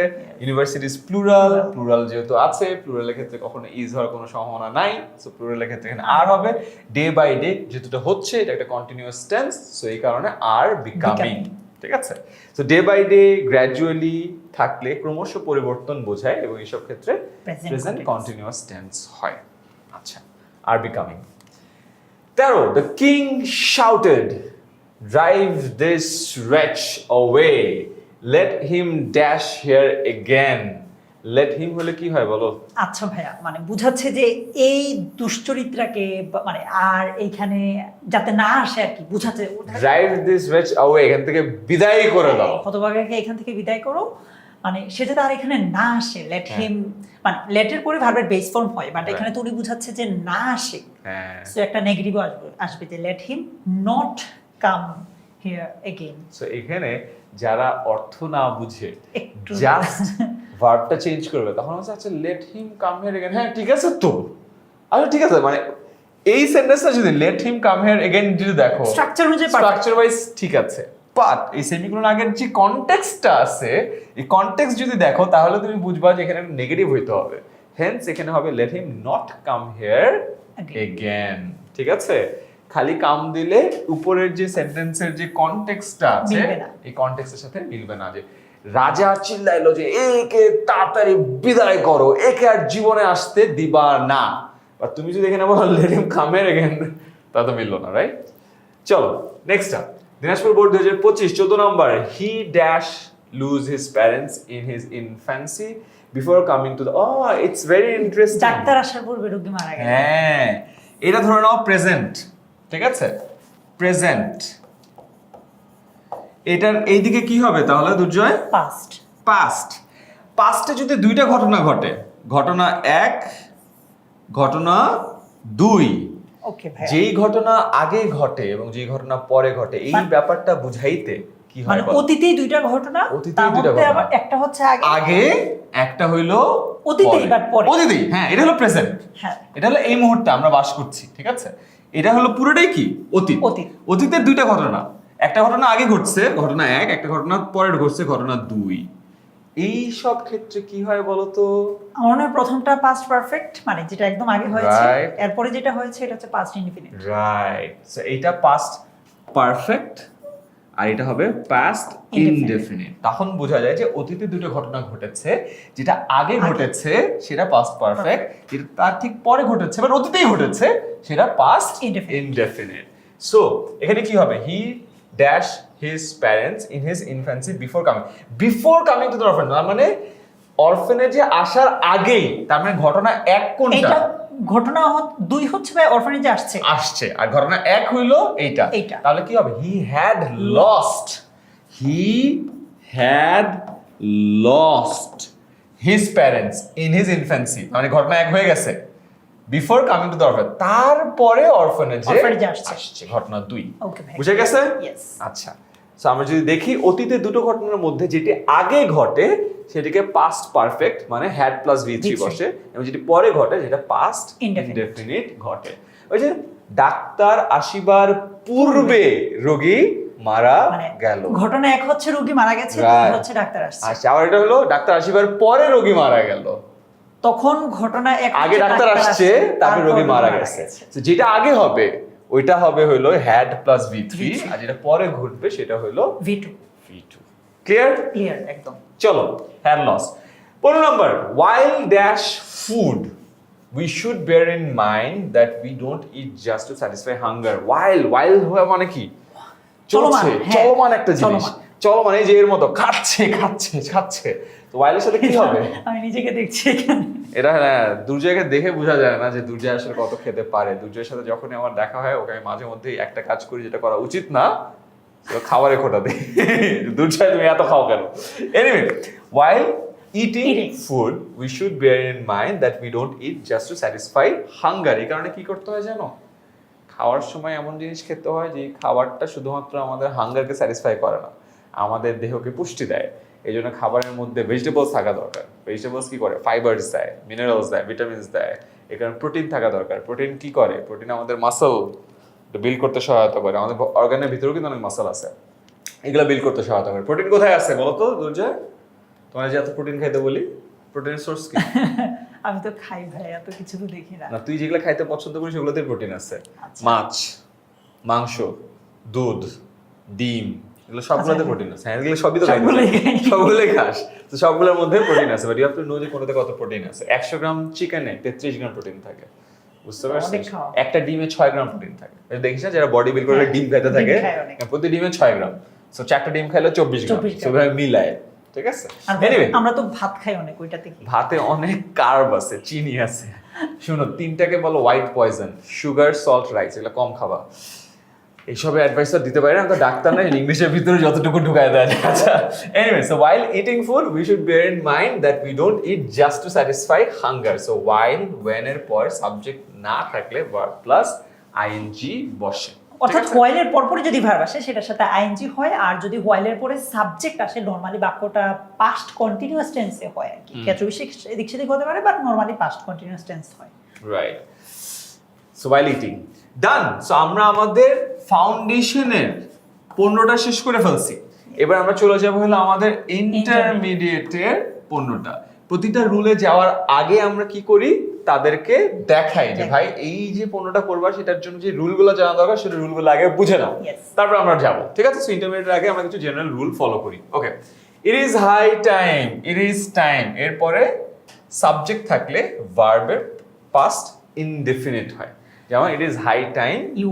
ইউনিভার্সিটিজ প্লুরাল, প্লুরাল যেহেতু আছে, প্লুরালের ক্ষেত্রে কখনো ইজ হওয়ার কোনো সম্ভাবনা নাই, সো প্লুরালের ক্ষেত্রে এখানে আর হবে। ডে বাই ডে যেহেতু এটা হচ্ছে, এটা একটা কন্টিনিউয়াস টেন্স, সো এই কারণে আর বিকামিং। ঠিক আছে, so day by day, gradually থাকলে ক্রমশ পরিবর্তন বোঝায় এবং এইসব ক্ষেত্রে প্রেজেন্ট কন্টিনিউয়াস টেন্স হয়। আচ্ছা, আর becoming. 13. The king shouted, "Drive this wretch away. Let him dash here again." Let him হলে কি হয় বলো? আচ্ছা ভাইয়া, মানে বুঝাচ্ছে যে এই দুশ্চরিত্রাকে মানে আর এইখানে যাতে না আসে আর কি, বুঝাচ্ছে। Drive this wretch away, এখান থেকে বিদায় করে দাও। হতভাগাকে এখান থেকে বিদায় করো, মানে সেটা তো আর এখানে না আসে। লেট হিম, মানে লেটের পরে ভার্বের বেস ফর্ম হয়, বাট এখানে তো উনি বুঝাচ্ছে যে না আসে। হ্যাঁ, সো একটা নেগেটিভ আসবে যে let him not come here again. So এখানে যারা অর্থ না বুঝে একটু জাস্ট ভার্বটা চেঞ্জ করবে, তখন হচ্ছে আচ্ছা let him come here again, হ্যাঁ ঠিক আছে তো, আচ্ছা ঠিক আছে, মানে এই সেন্টেন্সটা যদি let him come here again যদি দেখো স্ট্রাকচার অনুযায়ী স্ট্রাকচার ওয়াইজ ঠিক আছে, বাট এই সেমিকোলন আগের যে কনটেক্সটটা আছে, এই কনটেক্সট যদি দেখো তাহলে তুমি বুঝবা যে এখানে নেগেটিভ হইতে হবে। হেন্স এখানে হবে let him not come here again. ঠিক আছে, খালি কাম দিলে উপরের যে সেন্টেন্সের যে কনটেক্সটটা আছে মিলবে না। এই কনটেক্সটের সাথে মিলবে না। যে রাজা চিল্লাইলো যে একে তাড়াতাড়ি বিদায় করো, একে আর জীবনে আসতে দিবা না, আর তুমি যদি এখানে বলো let him come here again, তা তো মিললো না, রাইট? চলো নেক্সট আপ, দিনাজপুর বোর্ড 2025 14 নম্বর। He dash lose his parents in his infancy before coming to the, it's very interesting. ডাক্তার আসার পূর্বে রোগী মারা গেল। হ্যাঁ, এটা ধরে নাও প্রেজেন্ট। ঠিক আছে, প্রেজেন্ট। এটার এইদিকে কি হবে তাহলে দুর্জয়? পাস্ট। পাস্ট। পাস্টে যদি দুইটা ঘটনা ঘটে, ঘটনা 1, ঘটনা 2, ওকে ভাই, যেই ঘটনা আগে ঘটে এবং যেই ঘটনা পরে ঘটে, এই ব্যাপারটা বুঝাইতে কি হয় মানে বলো? অতীতেই দুইটা ঘটনা, অতীতেই তার দুইটা মধ্যে ঘটনা। আবার একটা হচ্ছে আগে, একটা হইলো অতীতেই, পরে। but পরে। অতীতেই, হ্যাঁ, এটা হলো প্রেজেন্ট। হ্যাঁ, এটা হলো এই মুহূর্তে আমরা বাস করছি। ঠিক আছে, এটা হলো পুরোটাই কি অতীত। অতীত। অতীতের দুইটা ঘটনা, একটা ঘটনা আগে ঘটছে ঘটনা 1, একটা ঘটনা পরে ঘটছে ঘটনা 2। এই সব ক্ষেত্রে কি হয় বলতো? আমার মনে হয় প্রথমটা পাস্ট পারফেক্ট, মানে যেটা একদম আগে হয়েছে, Right. এরপরে যেটা হয়েছে এটা হচ্ছে পাস্ট ইনডিফিনিট। রাইট, সো এটা পাস্ট পারফেক্ট আর এটা হবে পাস্ট ইনডেফিনিট। তখন বোঝা যায় যে অতীতে দুটো ঘটনা ঘটেছে, যেটা আগে ঘটেছে সেটা পাস্ট পারফেক্ট, যেটা তার ঠিক পরে ঘটেছে বাট অতীতেই ঘটেছে সেটা পাস্ট ইনডেফিনিট। সো এখানে কি হবে? He dash his parents in his infancy before coming to the orphanage, মানে অরফানেজে আসার আগেই, তার মানে ঘটনা 1 কোনটা? এটা ঘটনা 2 হচ্ছে ভাই অরফানেজে আসছে, আর ঘটনা 1 হইলো এইটা। তাহলে কি হবে? He had lost his parents in his infancy, মানে ঘটনা 1 হয়ে গেছে before coming to the orphanage, তারপরে অরফানেজে আসছে ঘটনা 2। ওকে ভাই, বুঝে গেছে? ইয়েস। আচ্ছা, সো আমরা যদি দেখি অতীতে দুটো ঘটনার মধ্যে যেটি আগে ঘটে সেটিকে পাস্ট পারফেক্ট মানে হ্যাড প্লাস V3 বসে, এবং যেটি পরে ঘটে যেটা পাস্ট ইনডেফিনিট ঘটে। ওই যে ডাক্তার আসিবার পূর্বে রোগী মারা মানে গেল। ঘটনা এক হচ্ছে রোগী মারা গেছে, Right. দুই হচ্ছে ডাক্তার আসছে। আচ্ছা, আবার এটা হলো ডাক্তার আসিবার পরে রোগী মারা গেল। তখন ঘটনা এক আগে হচ্ছে ডাক্তার আসছে, তারপর রোগী মারা গেছে। তো যেটা আগে হবে ওইটা হবে হলো হ্যাড প্লাস V3, আর যেটা পরে ঘটবে সেটা হলো V2। ক্লিয়ার? ক্লিয়ার একদম। চলো, হ্যাড লস। 15 নম্বর, while dash food we should bear in mind that we don't eat just to satisfy hunger. while হওয়া মানে কি? চলমান, চলছে, হ্যাঁ, চলমান একটা জিনিস। চলমান। চলমান এই যে এর মতো খাচ্ছে খাচ্ছে খাচ্ছে। তো while এর সাথে কি হবে? আমি নিজেকে দেখছি এখানে। এটা হ্যাঁ, দুর্জয়কে দেখে বোঝা যায় না যে দুর্জয় আসলে কত খেতে পারে। দুর্জয়ের সাথে যখনই আমার দেখা হয় ওকে আমি মাঝে মধ্যেই একটা কাজ করি যেটা করা উচিত না, সেটা খাবারে খোটা দিই। দুর্জয় তুমি এত খাও কেন? Anyway, while eating food we should bear in mind that we don't eat just to satisfy hunger. এই কারণে কি করতে হয় জানো? খাওয়ার সময় এমন জিনিস খেতে হয় যে খাবারটা শুধুমাত্র আমাদের হাঙ্গারকে স্যাটিসফাই করে না, আমাদের দেহকে পুষ্টি দেয়। এই জন্য খাবারের মধ্যে ভেজিটেবলস থাকা দরকার। ভেজিটেবলস কি করে? ফাইবারস দেয়, মিনারেলস দেয়, ভিটামিনস দেয়। এই কারণে প্রোটিন থাকা দরকার। প্রোটিন কি করে? প্রোটিন আমাদের মাসল বিল্ড করতে সহায়তা করে। আমাদের অর্গানের ভিতরেও কিন্তু অনেক মাসল আছে, এগুলো বিল্ড করতে সহায়তা করে। প্রোটিন কোথায় আছে বলো তো দুর্জয়? তোমার যে এত প্রোটিন খাইতে বলি, প্রোটিনের সোর্স কি? আমি তো খাই ভাই, এত কিছু তো দেখি না। না, তুই যেগুলো খাইতে পছন্দ করিস সেগুলোতে প্রোটিন আছে। আচ্ছা। মাছ, মাংস, দুধ, ডিম, এগুলো সবগুলোতে প্রোটিন আছে। হ্যাঁ, এগুলো সবই তো সবগুলোই খাস। তো সবগুলোর মধ্যে প্রোটিন আছে, but you have to know যে কোনটাতে কত প্রোটিন আছে। 100 গ্রাম চিকেনে 33 গ্রাম প্রোটিন থাকে, বুঝতে পারছিস? একটা ডিমে 6 গ্রাম প্রোটিন থাকে। দেখিস না যারা বডি বিল্ড করে ডিম খাইতে থাকে, প্রতি ডিমে 6 গ্রাম। সো 4টা ডিম খাইলে 24 গ্রাম। সেভাবে মিলায়, ঠিক আছে? এনিওয়ে, আমরা তো ভাত খাই অনেক, ওইটাতে কি? ভাতে অনেক কার্ব আছে, চিনি আছে। শুনো, 3টাকে বলো white poison: sugar, salt, rice. এগুলো কম খাবা। এইসব অ্যাডভাইস দিতে পারি না, আমি তো ডাক্তার নই, ইংলিশের ভিতরে যতটুকু ঢুকায় দেয়। আচ্ছা, anyway, so while eating food we should bear in mind that we don't eat just to satisfy hunger. So while, when এর পর সাবজেক্ট না থাকলে verb plus ing বসে। অর্থাৎ while এর পরপরই যদি ভার্ব আসে সেটার সাথে আইএনজি হয়, আর যদি while এর পরে সাবজেক্ট আসে নরমালি বাক্যটা পাস্ট কন্টিনিউয়াস টেন্সে হয় আর কি। ক্ষেত্র বিশেষ এদিক সেদিক হতে পারে, but normally past continuous tense হয়। রাইট। সো while eating ডান। সো আমরা আমাদের ফাউন্ডেশনের 15টা শেষ করে ফেলছি। এবার আমরা চলে যাব হলো আমাদের ইন্টারমিডিয়েটের 15টা। প্রতিটা রুলে যাওয়ার আগে আমরা কি করি? তাদেরকে দেখাই যে ভাই এই যে 15টা করবা সেটার জন্য যে রুলগুলো জানা দরকার সেটা রুলগুলো আগে বুঝে নাও, তারপর আমরা যাব, ঠিক আছে? সো ইন্টারমিডিয়েটের আগে আমরা কিছু জেনারেল রুল ফলো করি। Okay, it is high time, it is time এরপরে সাবজেক্ট থাকলে ভার্বের পাস্ট ইনডেফিনিট হয়। যেমন it is high time you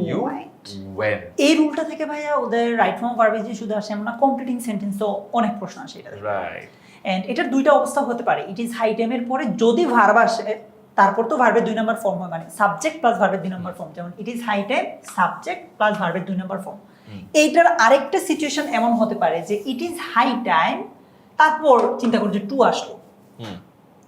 went. এই রুলটা থেকে ভাইয়া ওদের রাইট ফর্ম ভার্বে যে শুধু আসে আমরা কমপ্লিটিং সেন্টেন্স, তো অনেক প্রশ্ন আসে এটা। রাইট। এন্ড এটার দুইটা অবস্থা হতে পারে। ইট ইজ হাই টাইমের পরে যদি ভার্ব আসে, তারপর তো ভার্বের 2 নম্বর ফর্ম হয়, মানে সাবজেক্ট প্লাস ভার্বের 2 নম্বর ফর্ম। যেমন it is high time subject plus ভার্বের 2 নম্বর ফর্ম। এইটার আরেকটা সিচুয়েশন এমন হতে পারে যে ইট ইজ হাই টাইম, তারপর চিন্তা করুন যে টু আসলো,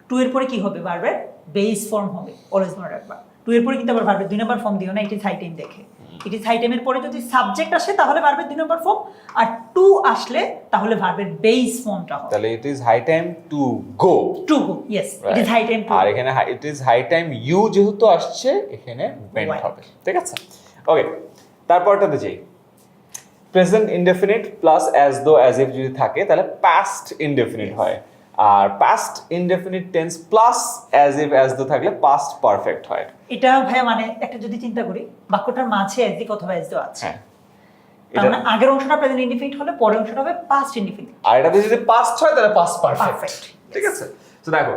টু এর পরে কি হবে? ভার্বের বেস ফর্ম হবে। অলওয়েজ মনে রাখবা, টু এর পরে কিন্তু আবার ভার্বের 2 নম্বর ফর্ম দিও না, ইট ইজ হাই টাইম দেখে। ইট ইজ হাই টাইমের পরে যদি সাবজেক্ট আসে তাহলে ভার্বের 2 নম্বর ফর্ম, আর টু আসলে তাহলে ভার্বের বেস ফর্মটা হবে। তাহলে it is high time to go, to go, yes, it is high time to. আর এখানে it is high time you যেহেতু আসছে এখানে ওয়েন্ট হবে, ঠিক আছে? ওকে, তারপরটাতে যাই। Present indefinite plus as though as if যদি থাকে তাহলে পাস্ট ইনডেফিনিট হয়, আর past indefinite tense plus as if as though থাকলে পাস্ট পারফেক্ট হয়। এটা ভাই মানে একটা যদি চিন্তা করি বাক্যটার মাঝে অ্যাজ ইফ অথবা অ্যাজ দো আছে, হ্যাঁ, তার মানে আগের অংশটা প্রেজেন্ট ইনডেফিনিট হলে পরের অংশটা হবে পাস্ট ইনডেফিনিট, আর এটাতে যদি পাস্ট হয় তাহলে পাস্ট পারফেক্ট, ঠিক আছে? তো দেখো,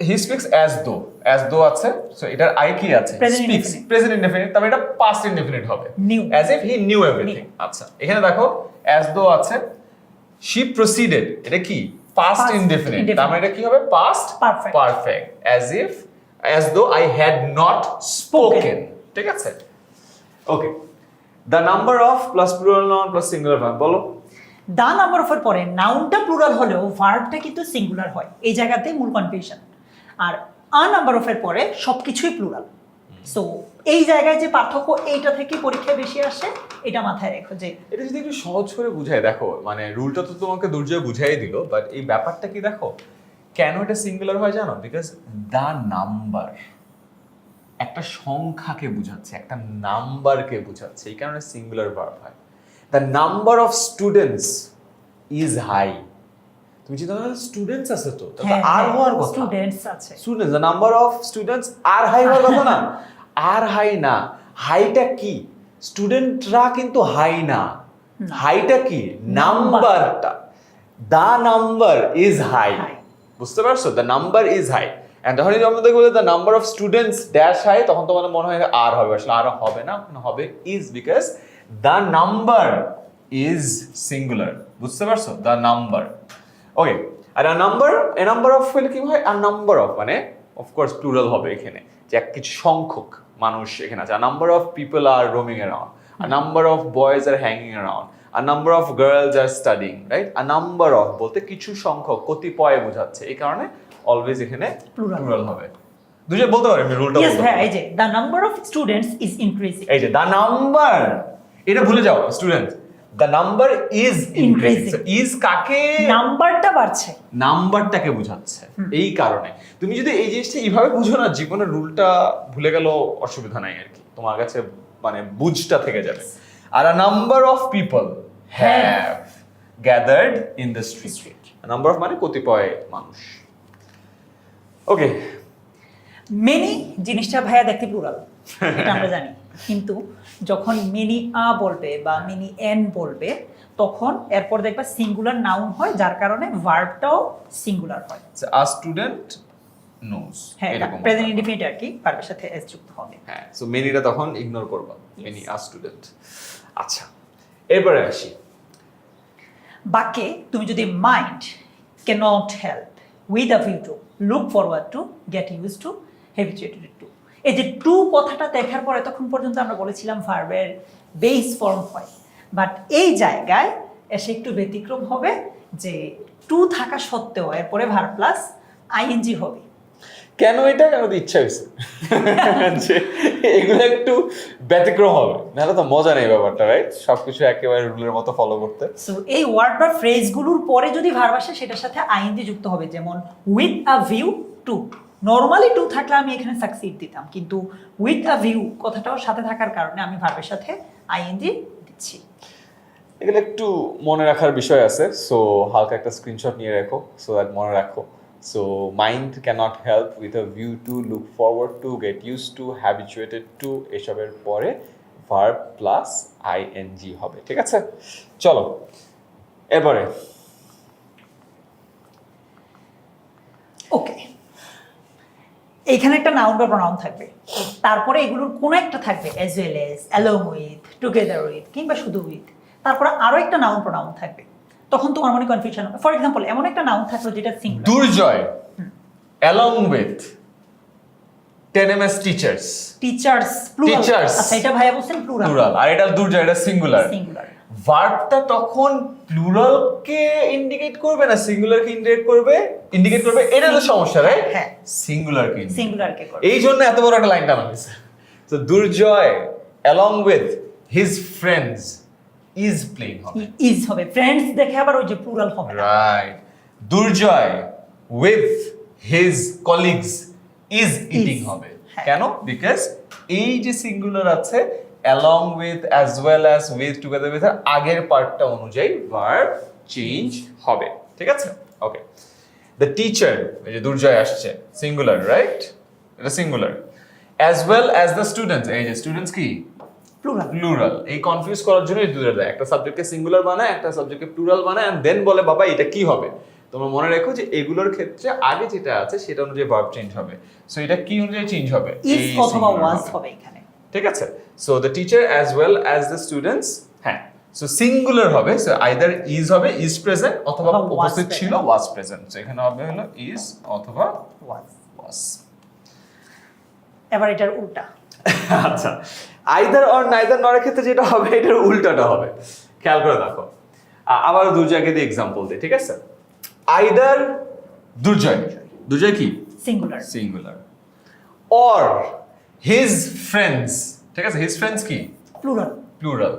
হি স্পিক্স অ্যাজ দো আছে, সো এটার আই কি আছে? স্পিক্স, প্রেজেন্ট ইনডেফিনিট, তবে এটা পাস্ট ইনডেফিনিট হবে, as if he knew everything. আচ্ছা, এখানে দেখো অ্যাজ দো আছে, শি প্রসিডেড, এটা কি? পাস্ট ইনডেফিনিট, তার মানে এটা কি হবে? Past perfect. As though I had not spoken, ঠিক আছে? Okay, the number of plus plural noun plus singular verb, বলো। দা নাম্বার অফ এর পরে নাউনটা প্লুরাল হলেও ভার্বটা কিন্তু সিঙ্গুলার হয়, এই জায়গাতে মূল কনফিউশন। আর আ নাম্বার অফ এর পরে সবকিছুই প্লুরাল। সো এই জায়গায় যে পার্থক্য, এইটা থেকে পরীক্ষায় বেশি আসে, এটা মাথায় রেখো। যে এটা যদি একটু সহজ করে বুঝাই, দেখো মানে রুলটা তো তোমাকে দুর্জয় বুঝাই দিল, বাট এই ব্যাপারটা কি দেখো, কেন এটা সিঙ্গুলার হয় জানো? বিকজ দা নাম্বার, একটা সংখ্যাকে বোঝাচ্ছে, একটা নাম্বারকে বোঝাচ্ছে, এই কারণে সিঙ্গুলার ভার্ব হয়। The number of students is high. তুমি চিন্তা করো স্টুডেন্টস আছে তো, তাহলে আর হওয়ার কথা। স্টুডেন্টস আছে, students, the number of students are high হওয়ার কথা না। আর হাই না, হাইটা কি? স্টুডেন্টরা কিন্তু হাই না, হাইটা কি? নাম্বারটা। দ্য নাম্বার ইজ হাই, বুঝতে পারছো? The number is high. And যখন আমাদের বলে the number of students dash high, তখন তোমার মনে হয় আর হবে, আসলে আর হবে না, হবে is, because the number is singular, বুঝতে পারছো? The number. ওকে, আর এ নাম্বার অফ হলে কি হয়? আর নাম্বার অফ মানে অফকোর্স প্লুরাল হবে এখানে, যে এক কিছু সংখ্যক মানুষ এখানে আছে। আর number of people are roaming around, আর number of boys are hanging around, আর number of girls are studying, right? আর নাম্বার অফ বলতে কিছু সংখ্যক, কতিপয় বোঝাচ্ছে, এই কারণে অলওয়েজ এখানে প্লুরাল হবে। দুইটা বলতে পারি আমি, রুলটা বলতে পারি। এই যে the number of students is increasing, এই যে দ্য নাম্বার, এটা ভুলে যাও student, the number is increasing. Is কাকে? নাম্বারটা বাড়ছে, নাম্বারটাকে বোঝাচ্ছে, এই কারণে। তুমি যদি এই জিনিসটা এইভাবে বুঝো না, জীবনের রুলটা ভুলে গেল অসুবিধা নাই আর কি, তোমার কাছে মানে বুঝটা থেকে যাবে। আর a number of people have gathered in the street, number of মানে কতিপয় মানুষ। ওকে, মেনি জিনিসটা ভাইয়া দেখতে প্লুরাল, এটা আমরা জানি, কিন্তু যখন মেনি আ বলবে বা মেনি এন বলবে, তখন এরপর দেখবা সিঙ্গুলার নাউন হয়, যার কারণে ভার্বটাও সিঙ্গুলার হয়। আ স্টুডেন্ট নোজ, হ্যাঁ, প্রেজেন্ট ইনডিফিনিট আর কি, ভার্বের সাথে এস যুক্ত হবে। হ্যাঁ, সো মেনিটা তখন ইগনোর করবা, মেনি আ স্টুডেন্ট। আচ্ছা, এরপরে আসি। বাক্যে তুমি যদি mind cannot help with a view to, look forward to, get use to, habituated to, এই যে টু কথাটা দেখার পর এতক্ষণ পর্যন্ত আমরা বলেছিলাম ভার্বের বেস ফর্ম হয়, বাট এই জায়গায় এসে একটু ব্যতিক্রম হবে, যে টু থাকা সত্ত্বেও এরপরে ভার্ব প্লাস আইএনজি হবে। কেন এটা? আমাদের ইচ্ছা হয়েছে যে এগুলো একটু ব্যতিক্রম হবে, নাহলে তো মজা নেই ব্যাপারটা, রাইট? সবকিছু একেবারে রুলের মতো ফলো করতে। সো এই ওয়ার্ড বা ফ্রেজগুলোর পরে যদি ভার্ব আসে, সেটার সাথে আইএনজি যুক্ত হবে, যেমন with a view to. Normally to থাকলে আমি এখানে সাকসিড দিতাম, কিন্তু উইথ আ ভিউ কথাটাও সাথে থাকার কারণে আমি ভার্বের সাথে আইএনজি দিচ্ছি। এগুলো একটু মনে রাখার বিষয় আছে, সো হালকা একটা স্ক্রিনশট নিয়ে রাখো, সো দ্যাট মনে রাখো। So mind cannot help with a view to, look forward to, get use to, habituated to, এসবের পরে ভার্ব প্লাস আইএনজি হবে, ঠিক আছে? চলো এরপরে। ওকে, এইখানে একটা নাউন বা প্রনাউন থাকবে, তারপরে এগুলোর কোনো একটা থাকবে as well as, along with, together with, কিংবা শুধু উইথ, তারপরে আরো একটা নাউন প্রনাউন থাকবে। তখন তোমার মনে কনফিউশন হবে। ফর এক্সাম্পল, এমন একটা নাউন থাকলো যেটা singular, Durjoy along with 10 ms teachers. Teachers plural. Teachers. আচ্ছা, এটা ভাইয়া বলছেন প্লুরাল, প্লুরাল, আর এটা দুর্জয়, এটা সিঙ্গুলার। সিঙ্গুলার। ভার্বটা তখন প্লুরালকে ইন্ডিকেট করবে না সিঙ্গুলারকে ইন্ডিকেট করবে, এটা তো সমস্যা, রাইট? হ্যাঁ, সিঙ্গুলারকে সিঙ্গুলারকে করবে। এই জন্য এত বড় একটা লাইন টানা হয়েছে। তো Durjoy along with his friends is playing হবে, ইজ হবে, ফ্রেন্ডস দেখে আবার ওই যে প্লুরাল হবে না। Right. Durjoy with his colleagues is eating হবে। হ্যাঁ। কেন? বিকজ এই যে সিঙ্গুলার আছে, along with as well as with, together with, আগের পার্টটা অনুযায়ী ভার্ব চেঞ্জ হবে, ঠিক আছে? ওকে, দ্য টিচার, এই যে দুর্জয় আসছে, সিঙ্গুলার, রাইট? এটা singular. As well as the students, এই যে স্টুডেন্টস কি? প্লুরাল। প্লুরাল। এই কনফিউজ করার জন্য এই দুটো দেয়, একটা সাবজেক্টকে সিঙ্গুলার বানায়, একটা সাবজেক্টকে প্লুরাল বানায়, এন্ড দেন বলে বাবা এটা কি হবে। তোমরা মনে রেখো যে এগুলোর ক্ষেত্রে আগে যেটা আছে সেটা অনুযায়ী ভার্ব চেঞ্জ হবে। সো এটা কি অনুযায়ী চেঞ্জ হবে? ইজ অথবা ওয়াজ হবে এখানে, ঠিক আছে? So the teacher as well as the students, হ্যাঁ, সো সিঙ্গুলার হবে, সো আইদার ইজ হবে, ইজ প্রেজেন্ট, অথবা was অপোজিট present। ছিল ওয়াজ প্রেজেন্ট। সো এখানে হবে হলো ইজ অথবা ওয়াজ। ওয়াজ। এবার এটার উল্টা। আচ্ছা, আইদার অর নাইদার নরের ক্ষেত্রে যেটা হবে, এটার উল্টাটা হবে। খেয়াল করে দেখো, আবার দুর্জয়কে দিয়ে এক্সাম্পল দিই, ঠিক আছে? আইদার দুর্জয় কি? Singular. Singular. Or his friends, ঠিক আছে? হিজ ফ্রেন্ডস কি? প্লুরাল। প্লুরাল।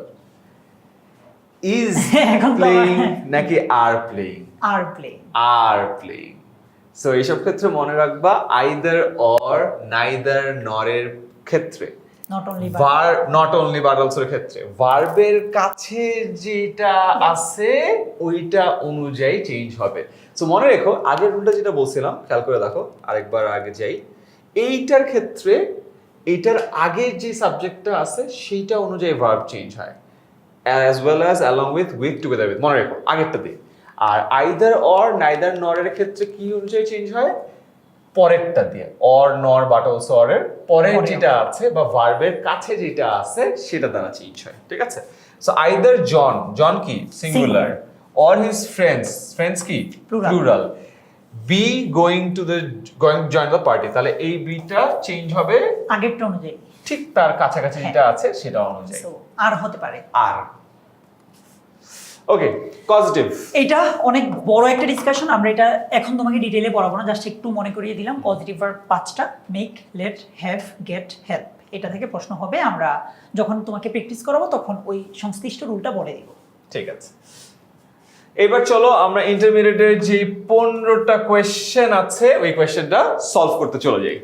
ইজ এখন তো প্লেইং আমার- নাকি are playing? Are play. Are playing. So এইসব ক্ষেত্রে মনে রাখবা আইদার অর নাইদার নরের ক্ষেত্রে নট অনলি বাট অলসোর ক্ষেত্রে ভার্বের কাছে যেটা আছে ওইটা অনুযায়ী চেঞ্জ হবে। সো মনে রেখো আগের রুলটা যেটা বলছিলাম খেয়াল করে দেখো, আরেকবার আগে যাই। এইটার ক্ষেত্রে এইটার আগের যে সাবজেক্টটা আছে সেইটা অনুযায়ী ভার্ব চেঞ্জ হয়, as well as along with together with, মনে রেখো আগেরটা দিয়ে। আর আইদার অর নাইদার নর এর ক্ষেত্রে কি অনুযায়ী চেঞ্জ হয়, পরেরটা দিয়ে, অর নর বাট অলসো অর এর পরের যেটা আছে বা ভার্বের কাছে যেটা আছে সেটা দ্বারা চেঞ্জ হয়, ঠিক আছে? সো আইদার জন কি সিঙ্গুলার, অর হিজ ফ্রেন্ডস কি plural, be going join the party, তাহলে এই বিটা চেঞ্জ হবে আগেরটা অনুযায়ী, ঠিক তার কাছাকাছি যেটা আছে সেটা অনুযায়ী। So, আর হতে পারে আর ওকে, পজিটিভ। এটা অনেক বড় একটা ডিসকাশন, আমরা এটা এখন তোমাকে ডিটেইলে পড়াবো না, জাস্ট একটু মনে করিয়ে দিলাম। পজিটিভ ভার্ব 5টা, make, let, have, get, help. এটা থেকে প্রশ্ন হবে, আমরা যখন তোমাকে প্র্যাকটিস করাবো তখন ওই সংশ্লিষ্ট রুলটা বলে দিব। ঠিক আছে, এবার চলো আমরা ইন্টারমিডিয়েটের যে 15টা কোয়েশ্চেন আছে ওই কোয়েশ্চেনটা সলভ করতে চলে যাই।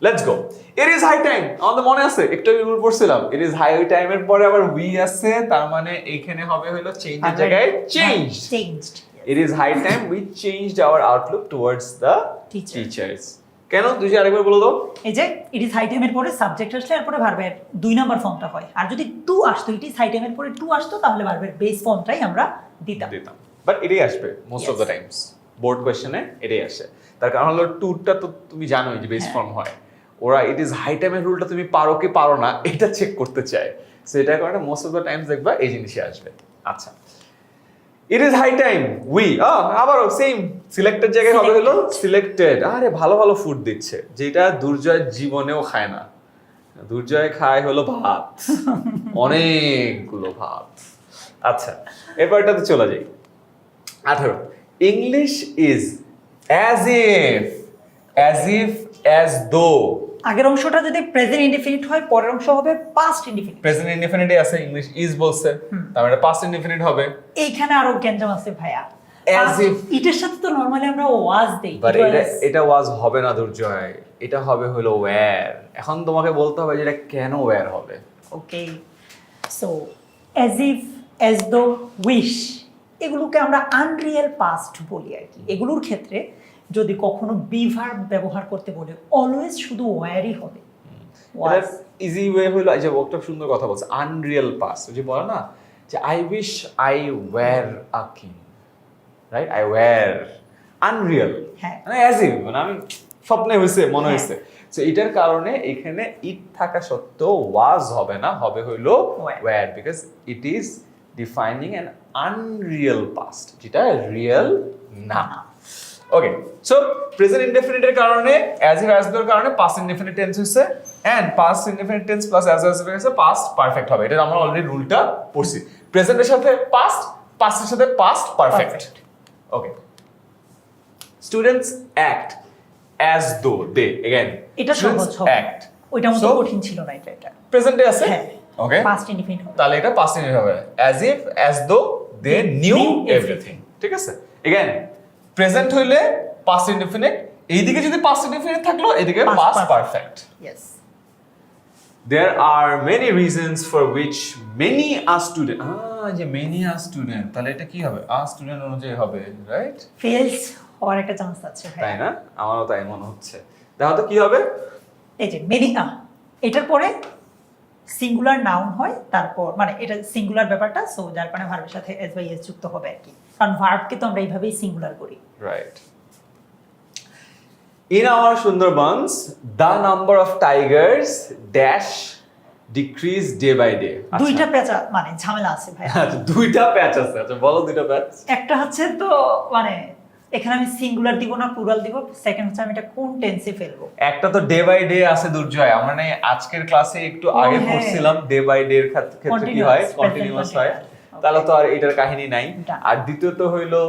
Let's go. It is high time, আমাদের মনে আছে একটু রুল পড়ছিলাম, ইট ইজ হাই টাইমের পরে আবার উই আছে, তার মানে এইখানে হবে হলো চেঞ্জের জায়গায় changed. It is high time we changed our outlook towards the teachers. কেন তুই যে আরেকবার বলে দাও। এই যে ইট ইজ হাই টাইমের পরে সাবজেক্ট আসলে এরপরে ভার্বের 2 নাম্বার ফর্মটা হয়, আর যদি টু আসতো, ইট ইজ হাই টাইমের পরে টু আসতো, তাহলে ভার্বের বেস ফর্মটাই আমরা দিতাম। বাট এটাই আসবে most of the times, board কোয়েশ্চেনে এটাই আসে। তার কারণ হলো টুটা তো তুমি জানোই যে বেস ফর্ম হয়, ওরা ইট ইজ হাই টাইমের রুলটা তুমি পারো কি পারো না এটা চেক করতে চায়, সো এটার কারণে মোস্ট অফ দ্য টাইমস দেখবা এই জিনিসই আসবে। আচ্ছা, it is high time we, আবারও সেম, সিলেক্টেড জায়গায় হবে হলো সিলেক্টেড। আরে ভালো ভালো ফুড দিচ্ছে যেটা দুর্জয় জীবনেও খায় না, দুর্জয় খায় হলো ভাত, অনেকগুলো ভাত। আচ্ছা, এরপর এটাতে চলে যাই। 18, English is as if as দো। আগের অংশটা যদি প্রেজেন্ট ইনডিফিনিট হয়, পরের অংশ হবে পাস্ট ইনডিফিনিট। প্রেজেন্ট ইনডিফিনিটে আছে, ইংলিশ ইজ বলছে, তার মানে পাস্ট ইনডিফিনিট হবে। এইখানে আরো গ্যাঞ্জাম আছে ভাইয়া, As if, এটার সাথে তো নরমালি আমরা ওয়াজ দেই, বাট এটা ওয়াজ হবে না দুর্জয়, এটা হবে হলো ওয়্যার। এখন তোমাকে বলতে হবে যে এটা কেন ওয়্যার হবে। Okay, so as if, as though, wish, এগুলোকে আমরা আনরিয়েল পাস্ট বলি আর কি। এগুলোর ক্ষেত্রে যদি কখনো বি ভার্ব ব্যবহার করতে বলে অলওয়েজ শুধু ওয়্যারই হবে। এটা ইজি ওয়ে হলো, এই যে একটা সুন্দর কথা বলছে, আনরিয়েল পাস্ট। যে বলে না যে I wish I were a king, right? I were unreal, হ্যাঁ, মানে অ্যাজ ইফ, মানে আমি স্বপ্নে হয়েছে মনে হয়েছে। সো এটার কারণে এখানে ইট থাকা সত্ত্বেও ওয়াজ হবে না, হবে হইলো were, because it is defining an unreal past, যেটা রিয়েল না। ওকে, সো প্রেজেন্ট ইনডেফিনিটের কারণে অ্যাজ ইফ অ্যাজ দোর কারণে পাস্ট ইনডেফিনিট টেন্স হইছে, and past indefinite tense plus as হইছে পাস্ট পারফেক্ট হবে। এটা আমরা অলরেডি রুলটা পড়ছি, প্রেজেন্টের সাথে পাস্ট, পাস্টের সাথে পাস্ট পারফেক্ট। ওকে, স্টুডেন্টস অ্যাক্ট অ্যাজ দো দে, এগেইন এটা সহজ হবে, অ্যাক্ট ওইটা মতো কঠিন ছিল না। এটা প্রেজেন্টে আছে, হ্যাঁ, ওকে, পাস্ট ইনডিফিনিট হবে, তাহলে এটা পাস্ট ইনডিফিনিট হবে, as if as though they knew everything. ঠিক আছে, এগেইন প্রেজেন্ট হইলে পাস্ট ইনডিফিনিট, এইদিকে যদি পাস্ট ইনডিফিনিট থাকলো এদিকে past perfect. Yes, there are many reasons for which many are student, যে many are student, তাহলে এটা কি হবে, are student অনুযায়ী হবে, রাইট? ফেলস হওয়ার একটা চান্স আছে, তাই না? আমারও তাই মনে হচ্ছে। দেখো তো কি হবে, এই যে মেনি, এটার পরে সিঙ্গুলার নাউন হয়, তারপর মানে এটা সিঙ্গুলার ব্যাপারটা, সো যার কারণে ভার্বের সাথে এস বাই এস যুক্ত হবে আর কি, কারণ ভার্বকে তো আমরা এইভাবেই সিঙ্গুলার করি, right? In our Sundarbans, the number of tigers dash decrease day by day. দুইটা পেঁচা মানে ঝামেলা আছে ভাই। আচ্ছা, দুইটা প্যাচ আছে, আচ্ছা বলো দুইটা প্যাচ। একটা হচ্ছে তো মানে এখানে আমি সিঙ্গুলার দিব না প্লুরাল দিব, সেকেন্ড হচ্ছে আমি এটা কোন টেন্সে ফেলবো। একটা তো ডে বাই ডে আছে দুর্জয়, আমরা না আজকের ক্লাসে একটু আগে পড়ছিলাম ডে বাই ডে এর ক্ষেত্রে কি হয়, কন্টিনিউয়াস হয়, তাহলে তো আর এটার কাহিনী নাই। আর দ্বিতীয়ত হইলো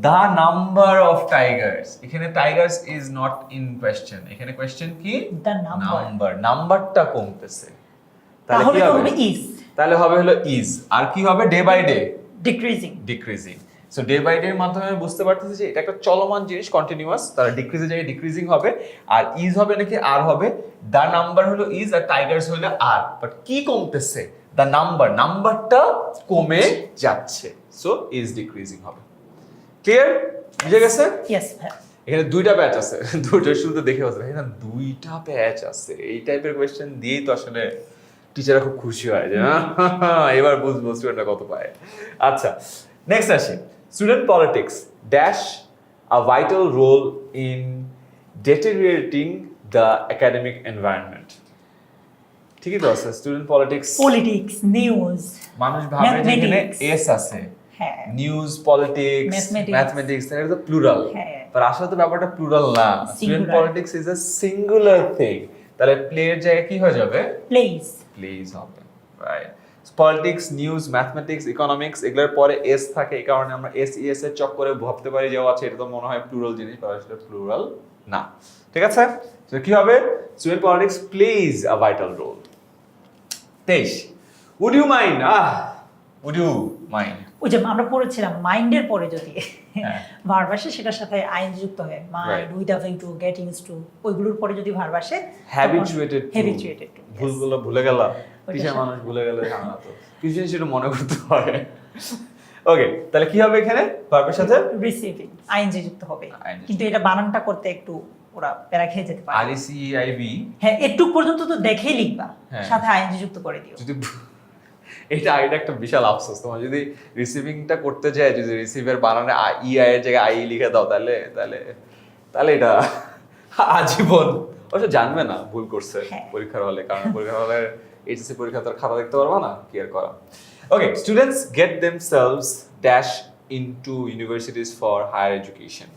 দা নাম্বার অফ টাইগার্স, এখানে Tigers is not in question, এখানে কোয়েশ্চেন কি, দা নাম্বার, নাম্বারটা কমতেছে, তাহলে কি হবে, ইজ, তাহলে হবে হলো ইজ, আর কি হবে day by day decreasing, decreasing. So day by day এর মাধ্যমে আমি বুঝতে পারতেছি যে এটা একটা চলমান জিনিস, কন্টিনিউয়াস, তারা ডিক্রিজের জায়গায় ডিক্রিজিং হবে, আর ইজ হবে নাকি আর হবে। দা নাম্বার হলো ইজ আর টাইগার্স হলো আর, বাট কি কমতেছে? দা নাম্বারটা কমে যাচ্ছে, সো ইজ ডিক্রিজিং হবে। ক্লিয়ার? বুঝে গেছে? ইয়েস ভাই। এখানে দুইটা ব্যাচ আছে, দুইটা শুরুতে দেখে বলছে এখানে দুইটা ব্যাচ আছে, এই টাইপের কোয়েশ্চেন দিয়েই তো আসলে টিচাররা খুব খুশি হয় যে এবার বুঝবো স্টুডেন্টরা কত পায়। আচ্ছা, নেক্সট আসি, student politics dash a vital role in deteriorating the academic environment। ঠিকই তো আছে, স্টুডেন্ট পলিটিক্স, পলিটিক্স, নিউজ, মানুষ ভাবে যে এখানে Mathematics। এস আছে, হ্যাঁ, নিউজ, পলিটিক্স, Mathematics। ম্যাথমেটিক্স, এটা তো প্লুরাল। হ্যাঁ। पर আসলে তো ব্যাপারটা প্লুরাল না, student Singular। Politics is a singular thing, তাহলে প্লে এর জায়গায় কি হয়ে যাবে? প্লেস। প্লেজ হবে, right. Politics, news, mathematics, economics এগুলোর পরে এস থাকে, এই কারণে আমরা এস ই এস এর চক্করে ভাবতে পারি যে আছে এটা তো মনে হয় প্লুরাল জিনিস, but আসলে প্লুরাল না। ঠিক আছে, তো কি হবে? Student politics plays a vital role. 23, would you mind? Would you mind? ওই যে আমরা পড়েছিলাম মাইন্ডের পরে যদি হ্যাঁ। ভার্ব আসে সেটার সাথে আইন যুক্ত হয়, mind, Right. With having to, get use to, ওইগুলোর পরে যদি ভার্ব আসে হ্যাবিচুয়েটেড টু, হ্যাবিচুয়েটেড টু, ভুলগুলো ভুলে গেল, কিছু সাথে- মানুষ ভুলে গেলে ঝামেলা তো, কিছু জিনিস একটু মনে করতে হয়। ওকে, তাহলে কি হবে এখানে ভার্বের সাথে? রিসিভিং, আইনজি যুক্ত হবে, ING কিন্তু এটা বানানটা করতে একটু ওরা প্যারা খেয়ে যেতে পারে। RECEIV হ্যাঁ, একটু পর্যন্ত তো দেখেই লিখবা, হ্যাঁ। সাথে আইনজি যুক্ত করে দিও। যদি এটা একটা বিশাল আফসোস, তোমার যদি রিসিভিংটা করতে যায়, যদি রিসিভের বানানে ইআই এর জায়গায় আই লিখে দাও, তাহলে তাহলে তাহলে এটা আজীবন অবশ্য জানবে না ভুল করছে হ্যাঁ। পরীক্ষার হলে, কারণ পরীক্ষার হলে এইচএসসি পরীক্ষা তার খাতা দেখতে পারবা না, কি আর করা। Okay, students get themselves dash into universities for higher education.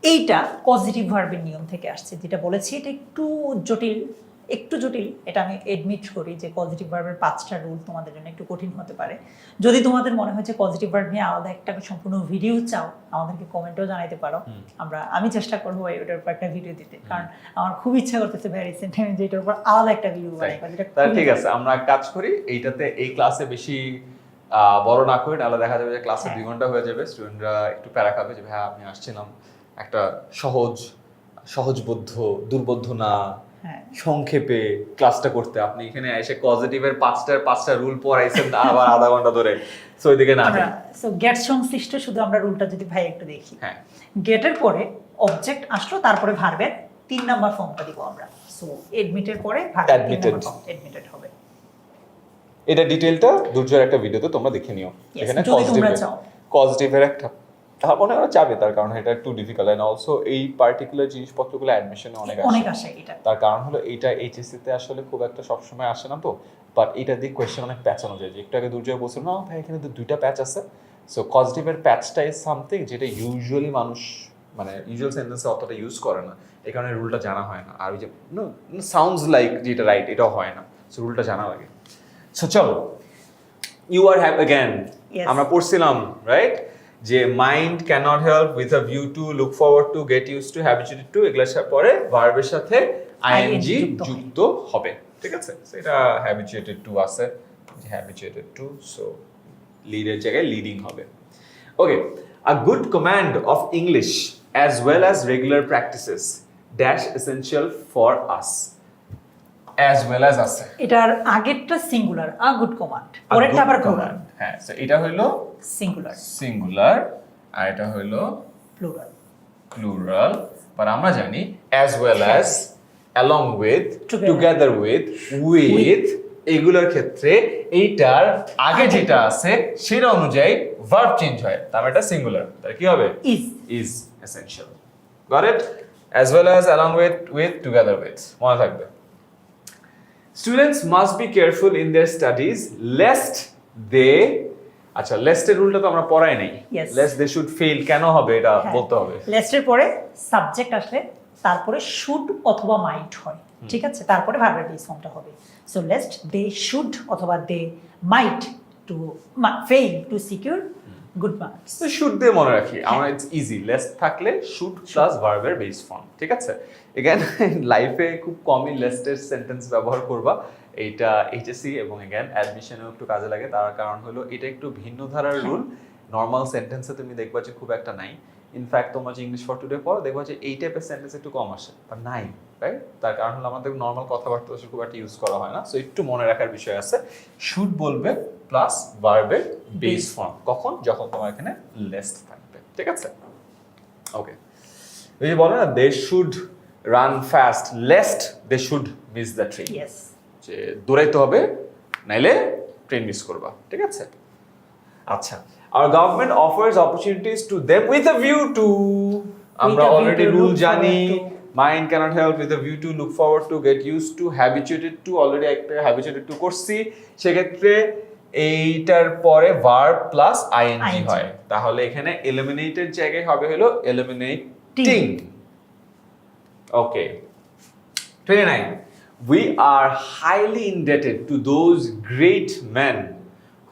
এইটা পজিটিভ ভার্বের নিয়ম থেকে আসছে, যেটা বলেছি এটা একটু জটিল, এটা আমি এডমিট করি যে পজিটিভ ভার্বের 5টা রুল তোমাদের জন্য একটু কঠিন হতে পারে। যদি তোমাদের মনে হয় যে পজিটিভ ভার্ব নিয়ে আলাদা একটা সম্পূর্ণ ভিডিও চাও, আমাদেরকে কমেন্টেও জানাতে পারো, আমি চেষ্টা করবো ওটার উপর একটা ভিডিও দিতে, কারণ আমার খুব ইচ্ছা করতেছে ভেরি রিসেন্ট টাইমে যে এটার উপর আলাদা একটা ভিডিও বানাই। তাহলে ঠিক আছে, আমরা এক কাজ করি, এইটাতে এই ক্লাসে বেশি বড় না করি, নাহলে দেখা যাবে যে ক্লাসে 2 ঘন্টা হয়ে যাবে, স্টুডেন্টরা একটু প্যারা খাবে যে ভাই আমি আসছিলাম একটা সহজবোধ্য, দুর্বোধ্য না, হ্যাঁ, সংক্ষেপে ক্লাসটা করতে, আপনি এখানে এসে পজিটিভের 5টা রুল পড়াইছেন আবার আধা ঘন্টা ধরে, সো ওইদিকে না যাই। সো গেট সংশ্লিষ্ট শুধু আমরা রুলটা যদি ভাই একটু দেখি, হ্যাঁ, গেটের পরে অবজেক্ট আসলো, তারপরে ভার্বের 3 নাম্বার ফর্মটা দিব আমরা। সো এডমিটের পরে ভার্বের 3 Admitted। নাম্বার ফর্ম এডমিটেড হবে। এটা ডিটেইলটা দুর্জয়ের একটা ভিডিওতে তোমরা দেখে নিও, Yes, এখানে যদি তোমরা চাও। পজিটিভের একটা তার মনে ওরা চাবে, তার কারণ এটা একটু ডিফিকাল্ট, এন্ড অলসো এই পার্টিকুলার জিনিসপত্রগুলো অ্যাডমিশনে অনেক আসে এটা। তার কারণ হলো এইটা এইচএসসি তে আসলে খুব একটা সবসময় আসে না, তো বাট এটা দিয়ে কোয়েশ্চেন অনেক প্যাচানো যায়, যে একটু আগে দুর্জয় বলছিল না ভাই এখানে তো 2টা প্যাচ আছে। সো পজিটিভের প্যাচটা ইজ সামথিং যেটা ইউজুয়ালি মানুষ মানে ইউজুয়াল সেন্টেন্সে অতটা ইউজ করে না, এই কারণে রুলটা জানা হয় না, আর ওই যে সাউন্ডস লাইক যেটা রাইট এটাও হয় না, সো রুলটা জানা লাগে। সো চলো, you are have again, Yes. আমরা পড়ছিলাম রাইট যে mind cannot help with a view to, look forward to, get use to, habituated to, এগুলোর পরে ভার্বের সাথে আইএনজি যুক্ত হবে। ঠিক আছে, সেটা হ্যাবিচুয়েটেড টু আছে, হ্যাবিচুয়েটেড টু, সো লিডের জায়গায় লিডিং হবে। Okay, a good command of English as well as regular practices dash essential for us. As well as আছে, এটার আগেরটা সিঙ্গুলার, আ গুড কমান্ড, পরেরটা আবার প্লুরাল। হ্যাঁ, সো এটা হলো সিঙ্গুলার আর এটা হলো প্লুরাল। প্লুরাল, বাট আমরা জানি as well as, along with, together with, with, এগুলোর ক্ষেত্রে এইটার আগে যেটা আছে সেটা অনুযায়ী ভার্ব চেঞ্জ হয়, তার মানে এটা সিঙ্গুলার, তাহলে কি হবে? Is essential. Got it? As well as, along with, together with, মনে থাকবে। Students must be careful in their studies lest they, আচ্ছা লেস্টের রুলটা তো আমরা পড়াই নাই, Yes. Lest they should fail কেন হবে এটা বলতে হবে। লেস্টের পরে সাবজেক্ট আসলে তারপরে শুড অথবা মাইট হয়, ঠিক আছে, তারপরে ভার্বের বেস ফর্মটা হবে। সো লেস্ট দে শুড অথবা they might to fail to secure good marks. তো শুড দিয়ে মনে রাখি আমরা, ইটস ইজি, লেস্ট থাকলে শুড প্লাস ভার্বের বেস ফর্ম, ঠিক আছে। এগেন লাইফে খুব কমই লেস্টের সেন্টেন্স ব্যবহার করবা, এইটা এইচএসসি এবং এগেন অ্যাডমিশনেও একটু কাজে লাগে, তার কারণ হলো এটা একটু ভিন্ন ধারার রুল, নর্মাল সেন্টেন্সে তুমি দেখবা যে খুব একটা নাই। ইনফ্যাক্ট তোমরা যে ইংলিশ ফর টুডে পড়ো দেখবা যে এই টাইপের সেন্টেন্স একটু কম আসে বা নাই, রাইট? তার কারণ হলো আমাদের নর্মাল কথাবার্তা খুব একটা ইউজ করা হয় না। সো একটু মনে রাখার বিষয় আছে, শুড বলবে প্লাস ভার্বের বেস ফর্ম। কখন? যখন তোমার এখানে লেস্ট থাকবে, ঠিক আছে? ওকে, এই যে বলে না they should run fast lest they should miss the train, yes. যে দৌড়াইতে হবে নাইলে ট্রেন মিস করবা, ঠিক আছে? আচ্ছা, our government offers opportunities to them with a view to, আমরা With a view already to rule look জানি, forward to. mind cannot help with a view to, look forward to, get used to, habituated to, already একটা habituated to করছি, সেক্ষেত্রে এইটার পরে verb plus ing ing হয়, তাহলে এখানে eliminated জায়গায় হবে হলো eliminating। Okay, 29, we are highly indebted to those great men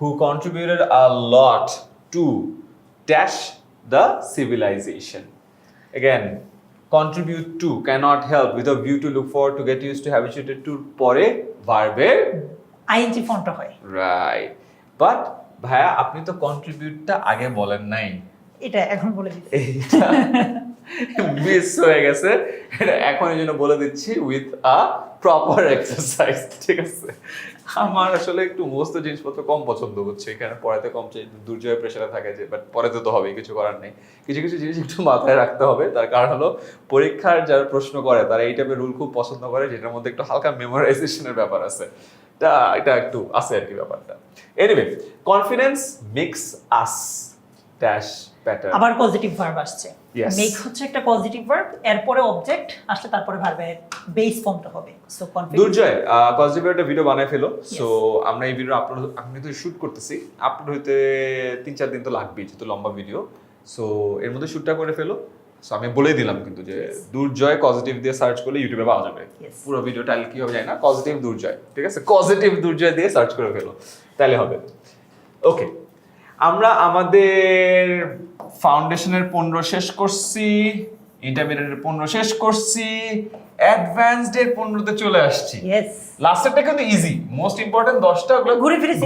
who contributed a lot to dash the civilization. Again, contribute to, cannot help, with a view to, look forward to, get used to, habituated to পরে ভার্বের ING ফর্মটা হয়। Right. But ভাইয়া আপনি তো কন্ট্রিবিউটটা আগে বলেন নাই, এটা এখন বলে দিচ্ছি। এইটা মিস হয়ে গেছে, এটা এখন এই জন্য বলে দিচ্ছি উইথ আ প্রপার এক্সারসাইজ, ঠিক আছে? আমার আসলে একটু মুখস্থ জিনিসপত্র কম পছন্দ হচ্ছে, এখানে পড়াতে কম চাই, দুর্জয় প্রেশারে থাকে যে, বাট পড়াতে তো হবে, কিছু করার নেই। কিছু কিছু জিনিস একটু মাথায় রাখতে হবে, তার কারণ হলো পরীক্ষার যারা প্রশ্ন করে তারা এই টাইপের রুল খুব পছন্দ করে, যেটার মধ্যে একটু হালকা মেমোরাইজেশনের ব্যাপার আছে, এটা একটু আছে আর কি ব্যাপারটা। Anyway, confidence makes us dash better. আবার পজিটিভ ভার্ব আসছে। Yes. মেক হচ্ছে একটা পজিটিভ ভার্ব, এরপরে অবজেক্ট আসলে তারপরে ভার্বের বেস ফর্মটা হবে। So confidence. দুর্জয় কনসেপ্টে একটা ভিডিও বানায় ফেলো। সো আমরা এই ভিডিও আপলোড, আমি তো শুট করতেছি, আপলোড হইতে 3-4 দিন তো লাগবেই, যেহেতু লম্বা ভিডিও। সো এর মধ্যে শুটটা করে ফেলো। সো আমি বলেই দিলাম কিন্তু যে দুর্জয় পজিটিভ দিয়ে সার্চ করলে ইউটিউবে পাওয়া যাবে। Yes. পুরো ভিডিও টাইল কি হবে জানি না, পজিটিভ দুর্জয়, ঠিক আছে? পজিটিভ দুর্জয় দিয়ে সার্চ করে ফেলো, তাহলে হবে। ওকে, আমরা আমাদের ফাউন্ডেশনের 15 শেষ করছি, ইন্টারমিডিয়েটের 15 শেষ করছি, অ্যাডভান্সড এর 15তে চলে আসছি। ইয়েস। লাস্টেরটা কিন্তু ইজি, মোস্ট ইম্পর্টেন্ট 10টা ওগুলো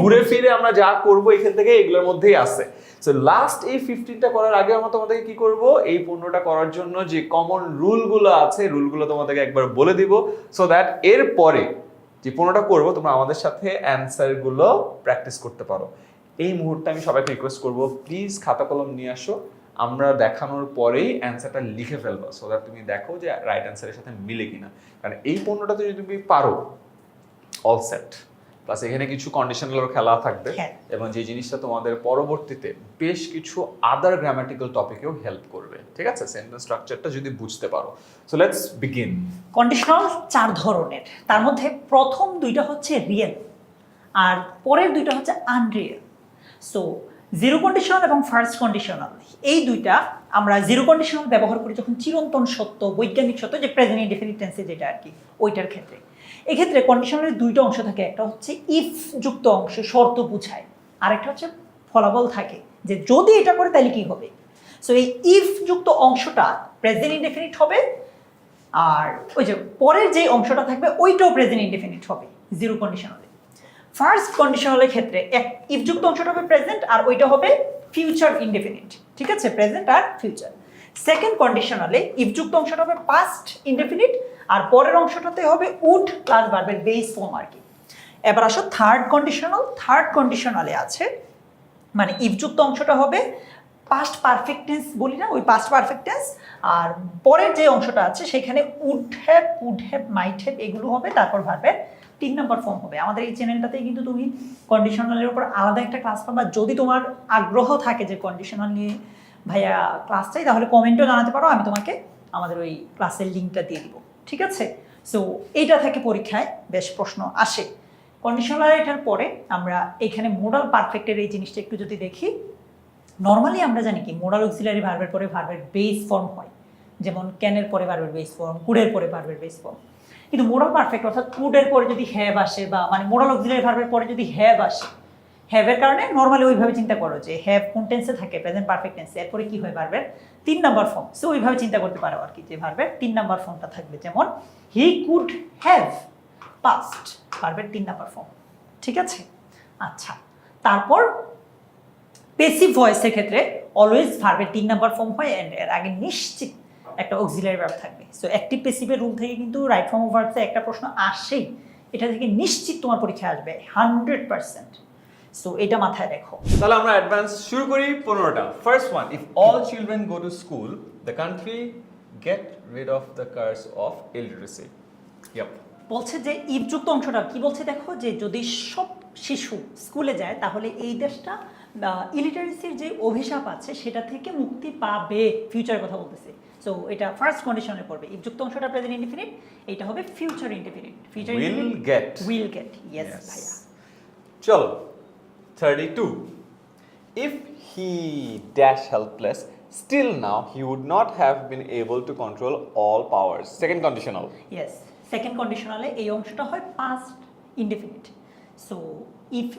ঘুরে ফিরে আমরা যা করব এখান থেকে এগুলোর মধ্যেই আছে। সো লাস্ট এই 15টা করার আগে আমরা তোমাদেরকে কি করব, এই 15টা করার জন্য যে কমন রুলগুলো আছে রুলগুলো তোমাদেরকে একবার বলে দিব, সো দ্যাট এর পরে যে 15টা করব তোমরা আমাদের সাথে অ্যানসার গুলো প্র্যাকটিস করতে পারো। এই মুহূর্তে আমি সবাইকে রিকোয়েস্ট করব, প্লিজ খাতা কলম নিয়ে আসো, আমরা দেখানোর পরেই অ্যান্সারটা লিখে ফেলবা, সো দ্যাট তুমি দেখো যে রাইট অ্যান্সারের সাথে মিলে কিনা। কারণ এই 15টাতে যদি তুমি পারো, অল সেট। প্লাস এখানে কিছু কন্ডিশনাল খেলা থাকবে, হ্যাঁ। এবং যে জিনিসটা তোমাদের পরবর্তীতে বেশ কিছু আদার গ্রামাটিক্যাল টপিকেও হেল্প করবে, ঠিক আছে? সেন্টেন্স স্ট্রাকচারটা যদি বুঝতে পারো। So let's begin. কন্ডিশনাল 4 ধরনের, তার মধ্যে প্রথম 2টা হচ্ছে রিয়েল আর পরের 2টা হচ্ছে আনরিয়েল। সো জিরো কন্ডিশনাল এবং ফার্স্ট কন্ডিশনাল, এই 2টা আমরা জিরো কন্ডিশনাল ব্যবহার করি যখন চিরন্তন সত্য, বৈজ্ঞানিক সত্য, যে প্রেজেন্ট ইনডেফিনিট টেন্সে যেটা আর কি, ওইটার ক্ষেত্রে। এক্ষেত্রে কন্ডিশনালের 2টা অংশ থাকে, একটা হচ্ছে ইফ যুক্ত অংশ, শর্ত বুঝায়, আরেকটা হচ্ছে ফলাফল থাকে যে যদি এটা করে তাহলে কি হবে। সো এই ইফ যুক্ত অংশটা প্রেজেন্ট ইনডেফিনিট হবে, আর ওই যে পরের যে অংশটা থাকবে ওইটাও প্রেজেন্ট ইনডেফিনিট হবে জিরো কন্ডিশনালে। ফার্স্ট কন্ডিশনালের ক্ষেত্রে ইফ যুক্ত অংশটা হবে প্রেজেন্ট আর ওইটা হবে ফিউচার ইনডেফিনিট, ঠিক আছে? প্রেজেন্ট আর ফিউচার। সেকেন্ড কন্ডিশনালে ইফ যুক্ত অংশটা হবে পাস্ট ইনডেফিনিট আর পরের অংশটাতে হবে উড প্লাস ভার্বের বেস ফর্ম আর কি। এবার আসো থার্ড কন্ডিশনাল। থার্ড কন্ডিশনালে আছে মানে ইফ যুক্ত অংশটা হবে পাস্ট পারফেক্ট টেন্স বলি না, ওই পাস্ট পারফেক্ট টেন্স, আর পরের যে অংশটা আছে সেখানে উড হ্যাভ, মাইট হ্যাভ এগুলো হবে, তারপর ভার্বের 3 নম্বর ফর্ম হবে। আমাদের এই চ্যানেলটাতেই কিন্তু তুমি কন্ডিশনালের উপর আলাদা একটা ক্লাস পাবা। যদি তোমার আগ্রহ থাকে যে কন্ডিশনাল নিয়ে ভাইয়া ক্লাস চাই, তাহলে কমেন্টও জানাতে পারো, আমি তোমাকে আমাদের ওই ক্লাসের লিঙ্কটা দিয়ে দিব, ঠিক আছে? সো এইটা থেকে পরীক্ষায় বেশ প্রশ্ন আসে। কন্ডিশনাল এটার পরে আমরা এখানে মোডাল পারফেক্টের এই জিনিসটা একটু যদি দেখি, নর্মালি আমরা জানি কি মোডাল অক্সিলারি ভার্বের পরে ভার্বের বেস ফর্ম হয়, যেমন ক্যানের পরে ভার্বের বেস ফর্ম, কুডের পরে ভার্বের বেস ফর্ম। কিন্তু মোডাল পারফেক্ট অর্থাৎ কুডের পরে যদি হ্যাভ আসে, বা মানে মোডাল অক্সিলারি ভার্বের পরে যদি হ্যাভ আসে, হ্যাভের কারণে নর্মালি ওইভাবে চিন্তা করো যে হ্যাভ কোন টেন্সে থাকে, প্রেজেন্ট পারফেক্ট টেন্সে, এরপরে কি হয় ভার্বের 3 নম্বর ফর্ম। সো ওইভাবে চিন্তা করতে পারো আর কি, যে ভার্বের 3 নম্বর ফর্মটা থাকবে, যেমন হি কুড হ্যাভ পাস্ট, ভার্বের 3 নম্বর ফর্ম, ঠিক আছে? আচ্ছা, তারপর পেসিভ ভয়েসের ক্ষেত্রে অলওয়েজ ভার্বের 3 নাম্বার ফর্ম হয় এন্ড এর আগে নিশ্চিত একটা অক্সিলারি ভার্ব থাকবে। সো অ্যাক্টিভ পেসিভের রুল থেকে কিন্তু রাইট ফর্ম অফ ভার্বসে একটা প্রশ্ন আসেই, এটা থেকে নিশ্চিত তোমার পরীক্ষা আসবে 100%। সো এটা মাথায় রেখো। তাহলে আমরা অ্যাডভান্স শুরু করি 15টা। First one, if all children go to school the country get rid of the curse of illiteracy. Yup. বলছে যে ইফযুক্ত অংশটা কি বলছে দেখো, যে যদি সব শিশু স্কুলে যায় তাহলে এই দেশটা ইলিটারেসির যে অভিশাপ আছে সেটা থেকে মুক্তি পাবে, ফিউচারের কথা বলতেছে। সো এটা ফার্স্ট কন্ডিশনে পড়বে। ইফযুক্ত অংশটা প্রেজেন্ট ইনডিফিনিট, এটা হবে future indefinite. Future will get, yes ভাইয়া। চলো 32, if he dash helpless still now he would not have been able to control all powers. Second conditional. Yes, second কন্ডিশনালে এই অংশটা হয় past indefinite. So if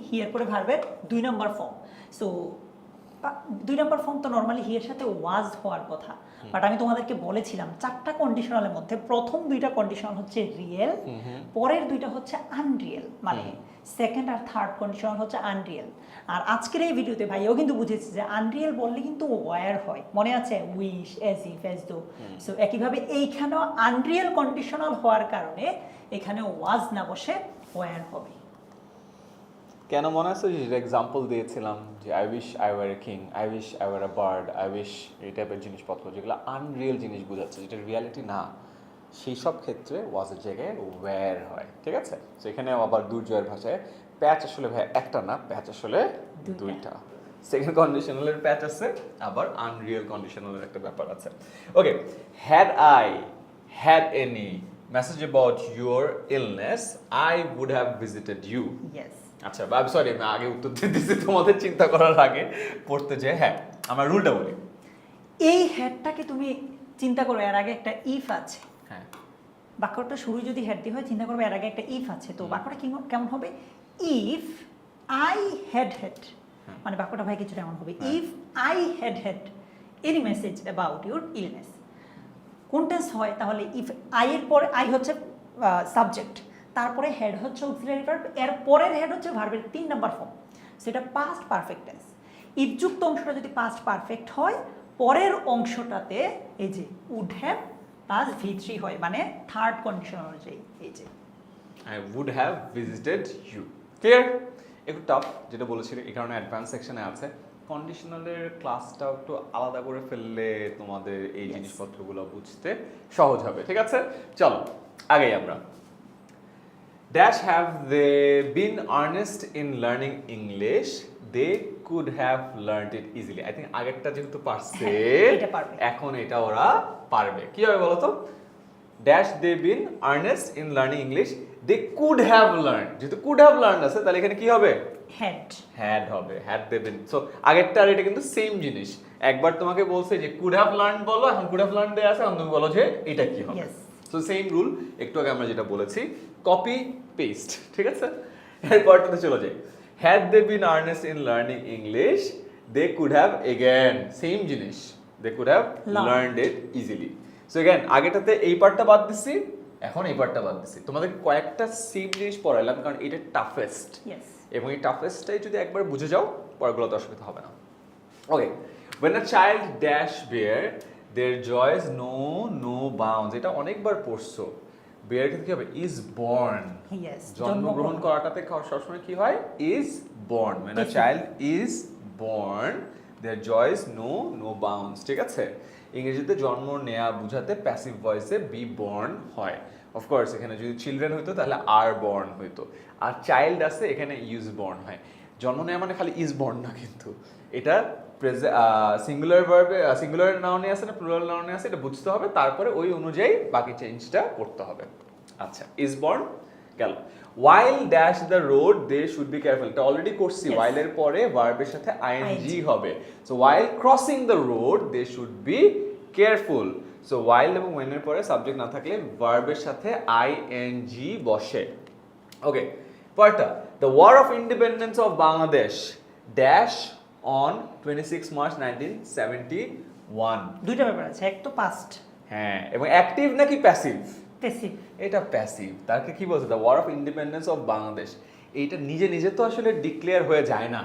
he এর পরে ভার্বের 2 number form. So 2 number form তো নর্মালি হি এর সাথে ওয়াজ হওয়ার কথা, বাট আমি তোমাদেরকে বলেছিলাম 4টা কন্ডিশনালের মধ্যে প্রথম 2টা কন্ডিশনাল হচ্ছে রিয়েল, পরের 2টা হচ্ছে আনরিয়েল, মানে সেকেন্ড আর থার্ড কন্ডিশনাল হচ্ছে আনরিয়েল। আর আজকের এই ভিডিওতে ভাইও কিন্তু বুঝেছি যে আনরিয়েল বললে কিন্তু ওয়ার হয়, মনে আছে উইশ, এজ ইফ, এজ দো। সো একইভাবে এইখানেও আনরিয়েল কন্ডিশনাল হওয়ার কারণে এখানে ওয়াজ না বসে ওয়ার হবে। কেন মনে আছে যে এক্সাম্পল দিয়েছিলাম যে I wish I were a king, I wish I were a bird, I wish, এই টাইপের জিনিসপত্র যেগুলো আনরিয়েল জিনিস বোঝাচ্ছে, যেটা রিয়ালিটি না, সেই সব ক্ষেত্রে ওয়াজের জায়গায় ওয়্যার হয়। ঠিক আছে, তো এখানে আবার দুর্জয়ের ভাষায় প্যাচ আসলে ভাই একটা না, প্যাচ আসলে দুইটা। সেকেন্ড কন্ডিশনালের প্যাচ আছে, আবার আনরিয়েল কন্ডিশনালের একটা ব্যাপার আছে। Okay, had I had any message about your illness I would have visited you. Yes. আচ্ছা, সরি আমি আগে উত্তর দিতেছি তোমাদের চিন্তা করার আগে পড়তে যে। হ্যাঁ, আমরা রুলটা বলি। এই হেডটাকে তুমি চিন্তা করো, এর আগে একটা ইফ আছে। হ্যাঁ, বাক্যটা শুরু যদি হেড দিয়ে হয়, চিন্তা করবে এর আগে একটা ইফ আছে, তো বাক্যটা কেমন হবে? ইফ আই হ্যাড হেড, মানে বাক্যটা ভাই কিছুটা এমন হবে, if I had head any message about your illness. কোন টেন্স হয় তাহলে? ইফ আই এর পরে, আই হচ্ছে সাবজেক্ট, তারপরে হেড হচ্ছে অক্সিলারি ভার্ব, এর পরের হেড হচ্ছে ভার্বের 3 নাম্বার ফর্ম, সেটা পাস্ট পারফেক্ট টেন্স। ইফযুক্ত অংশটা যদি পাস্ট পারফেক্ট হয়, পরের অংশটাতে এই যে উড হ্যাভ প্লাস V3 হয়, মানে থার্ড কন্ডিশন অনুযায়ী এই যে I would have visited you. Clear? একটু টাফ যেটা বলেছিলে, এই কারণে অ্যাডভান্স সেকশনে আছে। কন্ডিশনালের ক্লাসটা একটু আলাদা করে ফেললে তোমাদের এই জিনিসপত্রগুলো বুঝতে সহজ হবে। ঠিক আছে, চলো আগেই আমরা। Dash have they been earnest in learning English, they could have learned it easily. I think আগেরটা যেহেতু পারছে, এটা পারবে। এখন এটা ওরা পারবে। কি হবে বলো তো? Dash they been earnest in learning English, they could have learned. যেহেতু could have learned আছে, তাহলে এখানে কি হবে? হ্যাড হবে, had they been। সো আগেরটা আর এটা কিন্তু সেম জিনিস। একবার তোমাকে বলছে যে could have learned বলো, এখন could have learned দেয়া আছে, এখন তুমি বলো যে এটা কি হবে। সো সেম রুল, একটু আগে আমরা যেটা বলেছি, কপি পেস্ট। ঠিক আছে, এরপরটাতে চলে যাই। Had they been earnest in learning English they could have, again same জিনিস, they could have learned it easily. So again আগেটাতে এই পার্টটা বাদ দিচ্ছি, এখন এই পার্টটা বাদ দিচ্ছি। তোমাদের কয়েকটা সেম জিনিস পড়াইলাম কারণ এটা টাফেস্ট, এবং এই টাফেস্টটাই যদি একবার বুঝে যাও পরগুলোতে অসুবিধা হবে না। ওকে, when a child dash bear their joys no bounds, এটা অনেকবার পড়ছো। বেয়ার ক্ষেত্রে কি হবে? Is born. জন্মগ্রহণ করাটাতে সবসময় কি হয়? Is born. when a child is born their joys no bounds। ঠিক আছে, ইংরেজিতে জন্ম নেয়া বুঝাতে প্যাসিভ ভয়েসে বি বর্ন হয়। অফকোর্স এখানে যদি চিলড্রেন হইতো তাহলে আর বর্ন হইতো, আর চাইল্ড আছে এখানে ইজ বর্ন হয়। জন্ম নেয়া মানে খালি ইজ বর্ন না, কিন্তু এটা সিঙ্গুলার ভার্বে, সিঙ্গুলার নাউনে আছে না প্লুরাল নাউনে আছে, এটা বুঝতে হবে, তারপরে ওই অনুযায়ী বাকি চেঞ্জটা করতে হবে। আচ্ছা, ইজ বর্ন গেল। while dash the road they should be careful, এটা অলরেডি করছি। while এর পরে ভার্বের সাথে ing হবে। So while crossing the road they should be careful, so while এবং when এর পরে সাবজেক্ট না থাকলে ভার্বের সাথে ing বসে। ওকে, পরেরটা, the war of independence of Bangladesh dash on 26 March 1971। দুইটা ব্যাপার আছে, এক তো পাস্ট, হ্যাঁ, এবং অ্যাক্টিভ নাকি প্যাসিভ? প্যাসিভ। এটা প্যাসিভ। তাকে কি বলছে? The war of independence of Bangladesh. এইটা নিজে নিজে তো আসলে ডিক্লেয়ার হয়ে যায় না,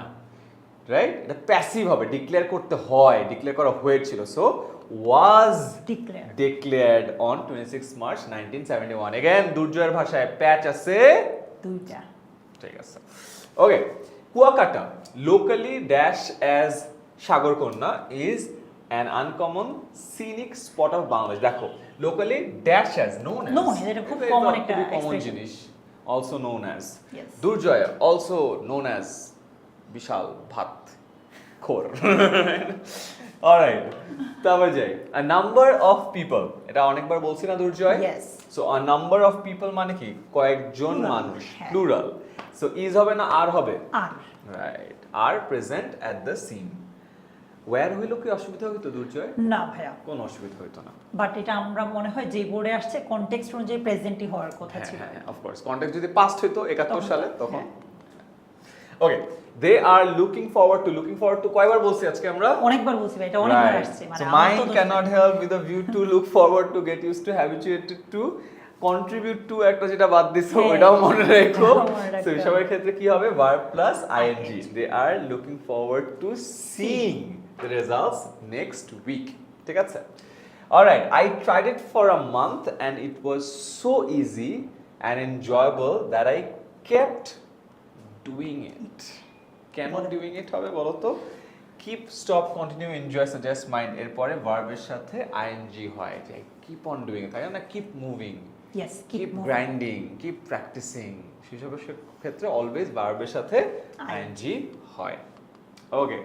রাইট, এটা প্যাসিভ হবে, ডিক্লেয়ার করতে হয়, ডিক্লেয়ার করা হয়েছিল। So was declared on 26 March 1971। এগেন দুর্জয়ের ভাষায় প্যাচ আছে দুইটা। ঠিক আছে, okay. Kuakata locally dash as Sagorkanya is an uncommon scenic spot of Bangladesh. দেখো locally dash as known as, এটা খুব কমন একটা কমন expression. জিনিস, also known as Yes. Durjoy, also known as বিশাল ভাত খোর। অলরাইট, তারপর যাই a number of people, এটা অনেকবার বলছি না দুর্জয়? Yes. So a number of people মানে কি কয়েকজন Plural, মানুষ, হ্যাঁ। প্লুরাল। সো ইজ হবে না আর হবে? আর রাইট, আর present at the scene. Were হইলো কি অসুবিধা হইতো দুর্জয়? না ভাইয়া, কোনো অসুবিধা হইতো না। বাট এটা আমরা মনে হয় যে বোর্ডে আসছে কনটেক্সট অনুযায়ী প্রেজেন্টই হওয়ার কথা হ্যাঁ ছিল। হ্যাঁ, অফ কোর্স কনটেক্সট যদি পাস্ট হইতো 71 তখন সালে তো, তখন। হ্যাঁ। ওকে, দে আর লুকিং ফরওয়ার্ড টু কয়বার বলছি আজকে আমরা? অনেকবার বলছি ভাই, এটা অনেকবার আসছে, So মানে আমার তো mind দোষ cannot নেই। help with a view to look forward to get used to habituated to contribute to একটা যেটা বাদ দিছো হ্যাঁ, ওটাও মনে রেখো। ওটাও মনে রাখতে So হবে। সবার ক্ষেত্রে কি হবে? verb plus ing. ing. They are looking forward to seeing the results next week. ঠিক আছে? Alright, I tried it for a month and it was so easy and enjoyable that I kept doing it. কেন doing it হবে বলো তো? Keep, stop, continue, enjoy, suggest, mind এরপরে ভার্বের সাথে ing হয়, যে keep on doing it, তাই না? keep moving, Yes, keep keep moving. grinding, keep practicing, সেসবের ক্ষেত্রে অলওয়েজ ভার্বের সাথে ing হয়। ওকে,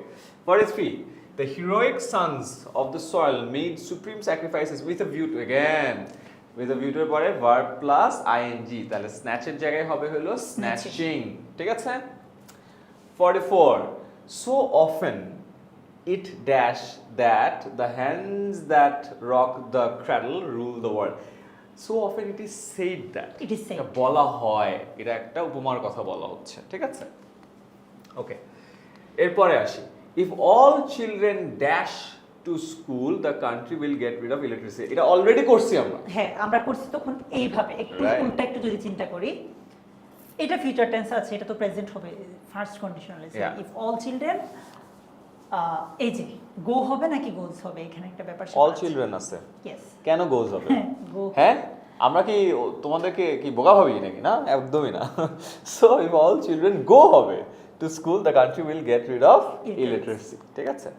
43, the heroic sons of the soil made supreme sacrifices with a view to, again with a view to এর পরে verb plus ing, তাহলে snatch এর জায়গায় হবে হলো snatching, ঠিক আছে? 44, so often it dash that the hands that rock the cradle rule the world. So often it is said that, It is said. এটা বলা হয়, এটা একটা উপমার কথা বলা হচ্ছে, ঠিক আছে? ওকে, এরপরে আসি, if all children dash to school the country will get rid of electricity. এটা অলরেডি করছি আমরা। হ্যাঁ, আমরা করছি তখন এইভাবে, একটু Right. উল্টা একটু যদি চিন্তা করি, এটা ফিউচার টেন্স আছে, এটা তো প্রেজেন্ট হবে, ফার্স্ট কন্ডিশনাল আছে। Yeah. ইফ অল চিলড্রেন, এই যে গো হবে নাকি গোজ হবে, এখানে একটা ব্যাপার অল চিলড্রেন আছে, ইয়েস, কেন গোজ হবে? go. হ্যাঁ, আমরা কি তোমাদেরকে কি বোকা ভাবি নাকি? না, একদমই না। সো ইফ অল চিলড্রেন গো হবে two school the country will get rid of illiteracy, ঠিক আছে?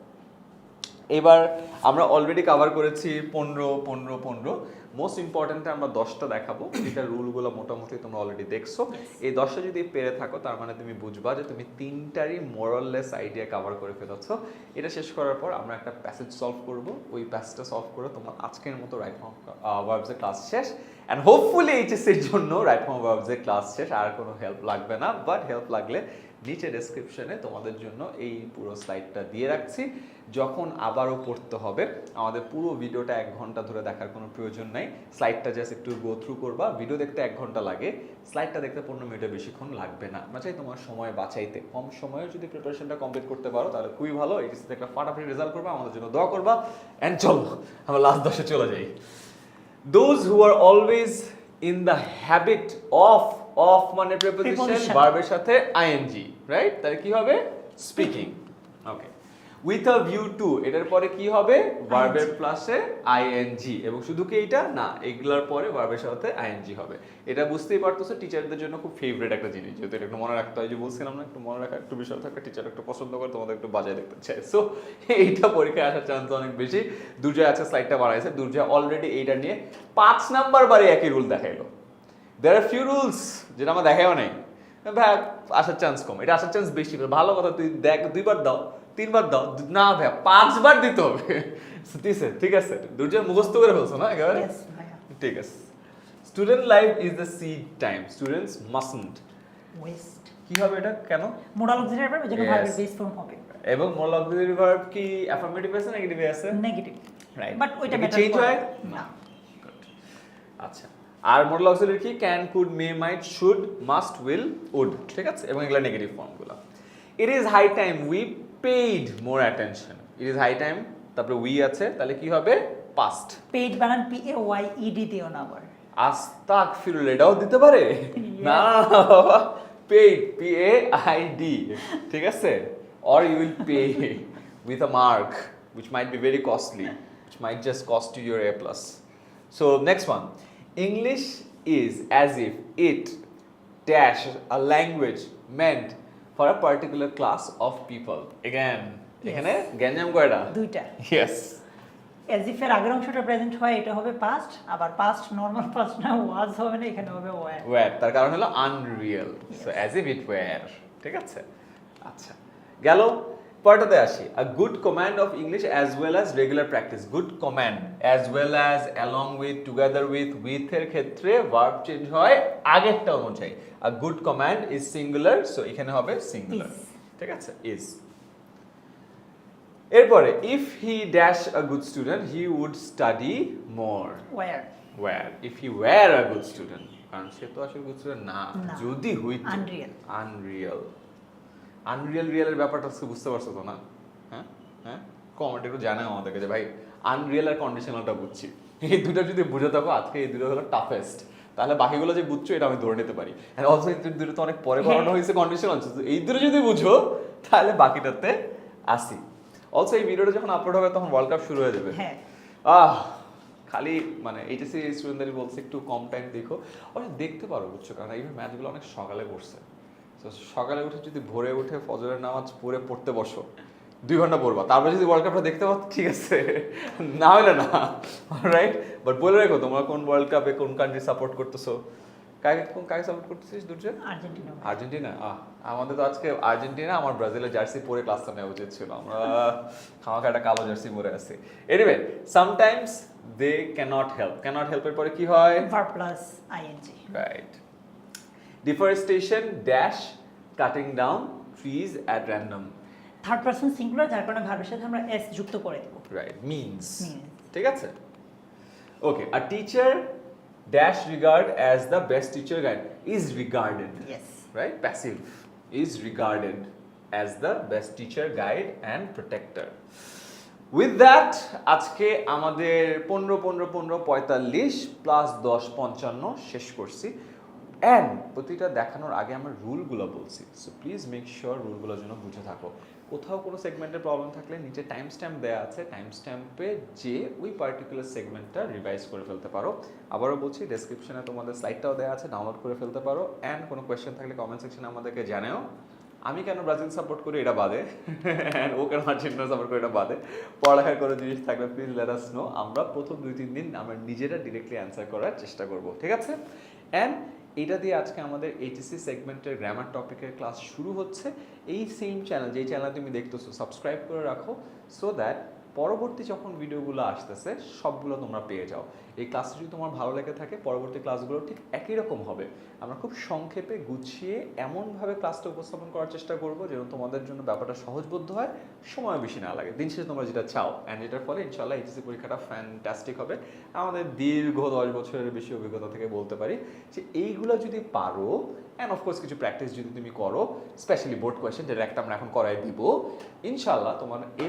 এবার আমরা অলরেডি কভার করেছি 15। মোস্ট ইম্পর্টেন্ট আমরা 10টা দেখাবো, এটা রুলগুলো মোটামুটি তোমরা অলরেডি দেখছো। এই 10টা যদি পেরে থাকো তার মানে তুমি বুঝবা যে তুমি 3টারই মোরাললেস আইডিয়া কভার করে ফেলেছো। এটা শেষ করার পর আমরা একটা প্যাসেজ সলভ করব, ওই প্যাসেজটা সলভ করে তোমার আজকের মতো রাইট ফর্ম ভার্বসের ক্লাস শেষ। অ্যান্ড হোপফুলি এইচএসসির জন্য রাইট ফর্ম ভার্বসের ক্লাস শেষ, আর কোনো হেল্প লাগবে না। বাট হেল্প লাগলে নিচে ডেসক্রিপশনে তোমাদের জন্য এই পুরো স্লাইডটা দিয়ে রাখছি। যখন আবারও পড়তে হবে, আমাদের পুরো ভিডিওটা 1 ঘন্টা ধরে দেখার কোনো প্রয়োজন নাই। স্লাইডটা জাস্ট একটু গো থ্রু করবা, ভিডিও দেখতে 1 ঘন্টা লাগে, স্লাইডটা দেখতে 15 মিনিটের বেশিক্ষণ লাগবে না। আমরা চাই তোমার সময় বাঁচাইতে, কম সময়ে যদি প্রিপারেশনটা কমপ্লিট করতে পারো তাহলে খুবই ভালো। এইচএসসিতে একটা ফাটাফাটি রেজাল্ট করবা, আমাদের জন্য দোয়া করবা। অ্যান্ড চলো আমরা লাস্ট 10-এ চলে যাই। Those who are always in the habit of মানে preposition ভার্বের সাথে ing, রাইট? তাহলে কি হবে? Speaking. Okay, with a view to এটার পরে কি হবে? ভার্বের প্লাসে ing, এবং শুধু কি এইটা না, এগুলার পরে ভার্বের সাথে ing হবে। এটা বুঝতেই পারতেছো টিচারদের জন্য খুব ফেভারিট একটা জিনিস, যেহেতু এটা একটু মনে রাখতে হয়, যে বলছিলাম না একটু মনে রাখা একটু বিষয় থাকে, টিচার একটু পছন্দ করে, তোমাদের একটু বাজায় দেখতে চায়। সো এইটা পরীক্ষায় আসার চান্স অনেক বেশি। দুর্জয় আছে স্লাইডটা বানাইছে, দুর্জয় অলরেডি এইটা নিয়ে 5 নাম্বার বারে একই রুল দেখাইলো। There are few rules যেটা আমরা দেখাও নাই, ভাই আসার চান্স কম, এটা আসার চান্স বেশি। ভালো কথা, তুই দেখ 2বার দাও, 3বার দাও, না ভাই 5বার দিতে হবে। ঠিক আছে, দুর্জয় মুখস্থ করে ফেলছো না একেবারে? Yes, ভাইয়া। ঠিক আছে। Student life is the seed time, students mustn't waste কি হবে এটা? কেন? মোডাল অক্সিলারি ভার্ব, এজন্য Yes. ভার্বের বেস ফর্ম হবে এবং মোরাল অক্সিলারি ভার্ব কি অ্যাফার্মেটিভ আছে নাকি নেগেটিভ আছে? নেগেটিভ, রাইট, বাট ওইটা কি ম্যাটার চেঞ্জ হয় না। আচ্ছা, আর মোডাল অক্সিলারি কি? Can, could, may, might, should, must, will, would, ঠিক আছে? এবং এগুলা নেগেটিভ ফর্মগুলো। It is high time we paid more attention, it is high time, তারপরে উই আছে, তাহলে কি হবে? পাস্ট। পেইড বানান PAYED দিও না আবার। আস্তাগফিরুল, এটাও দিতে পারে? না বাবা, পেইড PAID, ঠিক আছে? or you will pay with a mark which might be very costly, which might just cost you your A+. So next one, English is as if it dash a language meant for a particular class of people. Again, এখানে গ্যাঞ্জাম কয়টা? দুইটা। Yes. as if এর আগের অংশটা present হয় এটা হবে পাস্ট, আবার পাস্ট নরমাল পাস্ট না ওয়াজ হবে না, এখানে হবে ওয়্যার। ওয়্যার তার কারণ হলো unreal, so as if it were. ঠিক আছে, আচ্ছা গেল পরেরটাতে আসি। A good command of English as well as regular practice. Good command as well as, along with, together with এর ক্ষেত্রে ভার্ব চেঞ্জ হয় আগেরটা অনুযায়ী। A good command is singular, so এখানে হবে সিঙ্গুলার। ঠিক আছে, ইজ। এরপরে if he dash a good student he would study more. Were. Were, if he wire a good student, কারণ সে তো আসলে গুড স্টুডেন্ট না, না। যদি হইতো। আনরিয়েল। আনরিয়েল, আনরিয়েল রিয়েলের ব্যাপারটা বুঝতে পারছো তো না? হ্যাঁ হ্যাঁ, কমেন্ট একটু জানাও আমাদেরকে যে ভাই আনরিয়েল আর কন্ডিশনালটা বুঝছি, এই দুটো যদি বুঝে থাকো আজকে এই দুটো হলো টাফেস্ট, তাহলে বাকিগুলো যে বুঝছো এটা আমি ধরে নিতে পারি। এন্ড অলসো এই দুটো তো অনেক পরে করানো হয়েছে কন্ডিশনাল, এই দুটো যদি বুঝো তাহলে বাকিটাতে আসি। অলসো এই ভিডিওটা যখন আপলোড হবে তখন ওয়ার্ল্ড কাপ শুরু হয়ে যাবে। হ্যাঁ, খালি মানে এইচএসসি স্টুডেন্টদের বলছে একটু কম টাইম দেখো, অবশ্য দেখতে পারো বুঝছো, কারণ এই ম্যাচগুলো অনেক সকালে করছে। তো সকালে উঠে যদি ভোরে উঠে ফজরের নামাজ পড়তে বসো, 2 ঘন্টা পড়বা, তারপরে যদি ওয়ার্ল্ড কাপটা দেখতে পাও ঠিক আছে, না হলে না, রাইট? বাট বলে রাখো তোমরা কোন ওয়ার্ল্ড কাপে কোন কান্ট্রি সাপোর্ট করতেছো, কাকে সাপোর্ট করতেছিস দুর্জয়? আর্জেন্টিনা। আর্জেন্টিনা? আমাদের তো আজকে আর্জেন্টিনা, আমার ব্রাজিলের জার্সি পরে ক্লাসটা নেওয়া উচিত ছিল, আমরা খামাখা একটা কালো জার্সি পরে আছি। এনিওয়ে, সামটাইমস দে ক্যানট হেল্পের পরে কি হয়? Verb plus ING. Right. Deforestation dash cutting down trees at random. Third person singular, যার কারণে ভার্বের সাথে আমরা এস যুক্ত করে দেব। Right, means. Means. ঠিক আছে, okay. A teacher dash regard as the best teacher guide is regarded. Yes. Right, passive is regarded as the best teacher, guide and protector. With that, আজকে আমাদের 15 প্লাস 10 55 শেষ করছি। And প্রতিটা দেখানোর আগে আমরা রুলগুলো বলছি, সো প্লিজ মেক শিওর রুলগুলোর জন্য বুঝে থাকো। কোথাও কোনো সেগমেন্টের প্রবলেম থাকলে নিচে টাইম স্ট্যাম্প দেওয়া আছে, টাইম স্ট্যাম্পে যে ওই পার্টিকুলার সেগমেন্টটা রিভাইজ করে ফেলতে পারো। আবারও বলছি, ডেসক্রিপশনে তোমাদের স্লাইডটাও দেওয়া আছে, ডাউনলোড করে ফেলতে পারো। অ্যান্ড কোনো কোয়েশ্চেন থাকলে কমেন্ট সেকশনে আমাদেরকে জানাও। আমি কেন ব্রাজিল সাপোর্ট করি এটা বাদে, ও কেন আর্জেন্টিনা সাপোর্ট করি এটা বাদে, পড়ালেখার কোনো জিনিস থাকলে প্লিজ লেট আস নো। আমরা প্রথম 2-3 দিন আমরা নিজেরা ডিরেক্টলি অ্যান্সার করার চেষ্টা করব, ঠিক আছে? অ্যান্ড এটা দিয়ে আজকে আমাদের এইচএসসি সেগমেন্টের গ্রামার টপিকের ক্লাস শুরু হচ্ছে। এই সেম চ্যানেল, যেই চ্যানেল তুমি দেখতেছো, সাবস্ক্রাইব করে রাখো, সো দ্যাট পরবর্তী যখন ভিডিওগুলো আসতেছে সবগুলো তোমরা পেয়ে যাও। এই ক্লাসটা যদি তোমার ভালো লেগে থাকে, পরবর্তী ক্লাসগুলো ঠিক একই রকম হবে। আমরা খুব সংক্ষেপে গুছিয়ে এমনভাবে ক্লাসটা উপস্থাপন করার চেষ্টা করবো যেন তোমাদের জন্য ব্যাপারটা সহজবোধ্য হয়, সময় বেশি না লাগে। দিন শেষে তোমরা যেটা চাও, অ্যান্ড এটার ফলে ইনশাল্লাহ এইচএসসি পরীক্ষাটা ফ্যান্টাস্টিক হবে। আমাদের দীর্ঘ 10 বছরের বেশি অভিজ্ঞতা থেকে বলতে পারি যে এইগুলো যদি পারো, অ্যান্ড অফকোর্স কিছু প্র্যাকটিস যদি তুমি করো, স্পেশালি বোর্ড কোয়েশ্চেন, যেটা একটা আমরা এখন করাই দিব, ইনশাল্লাহ তোমার A+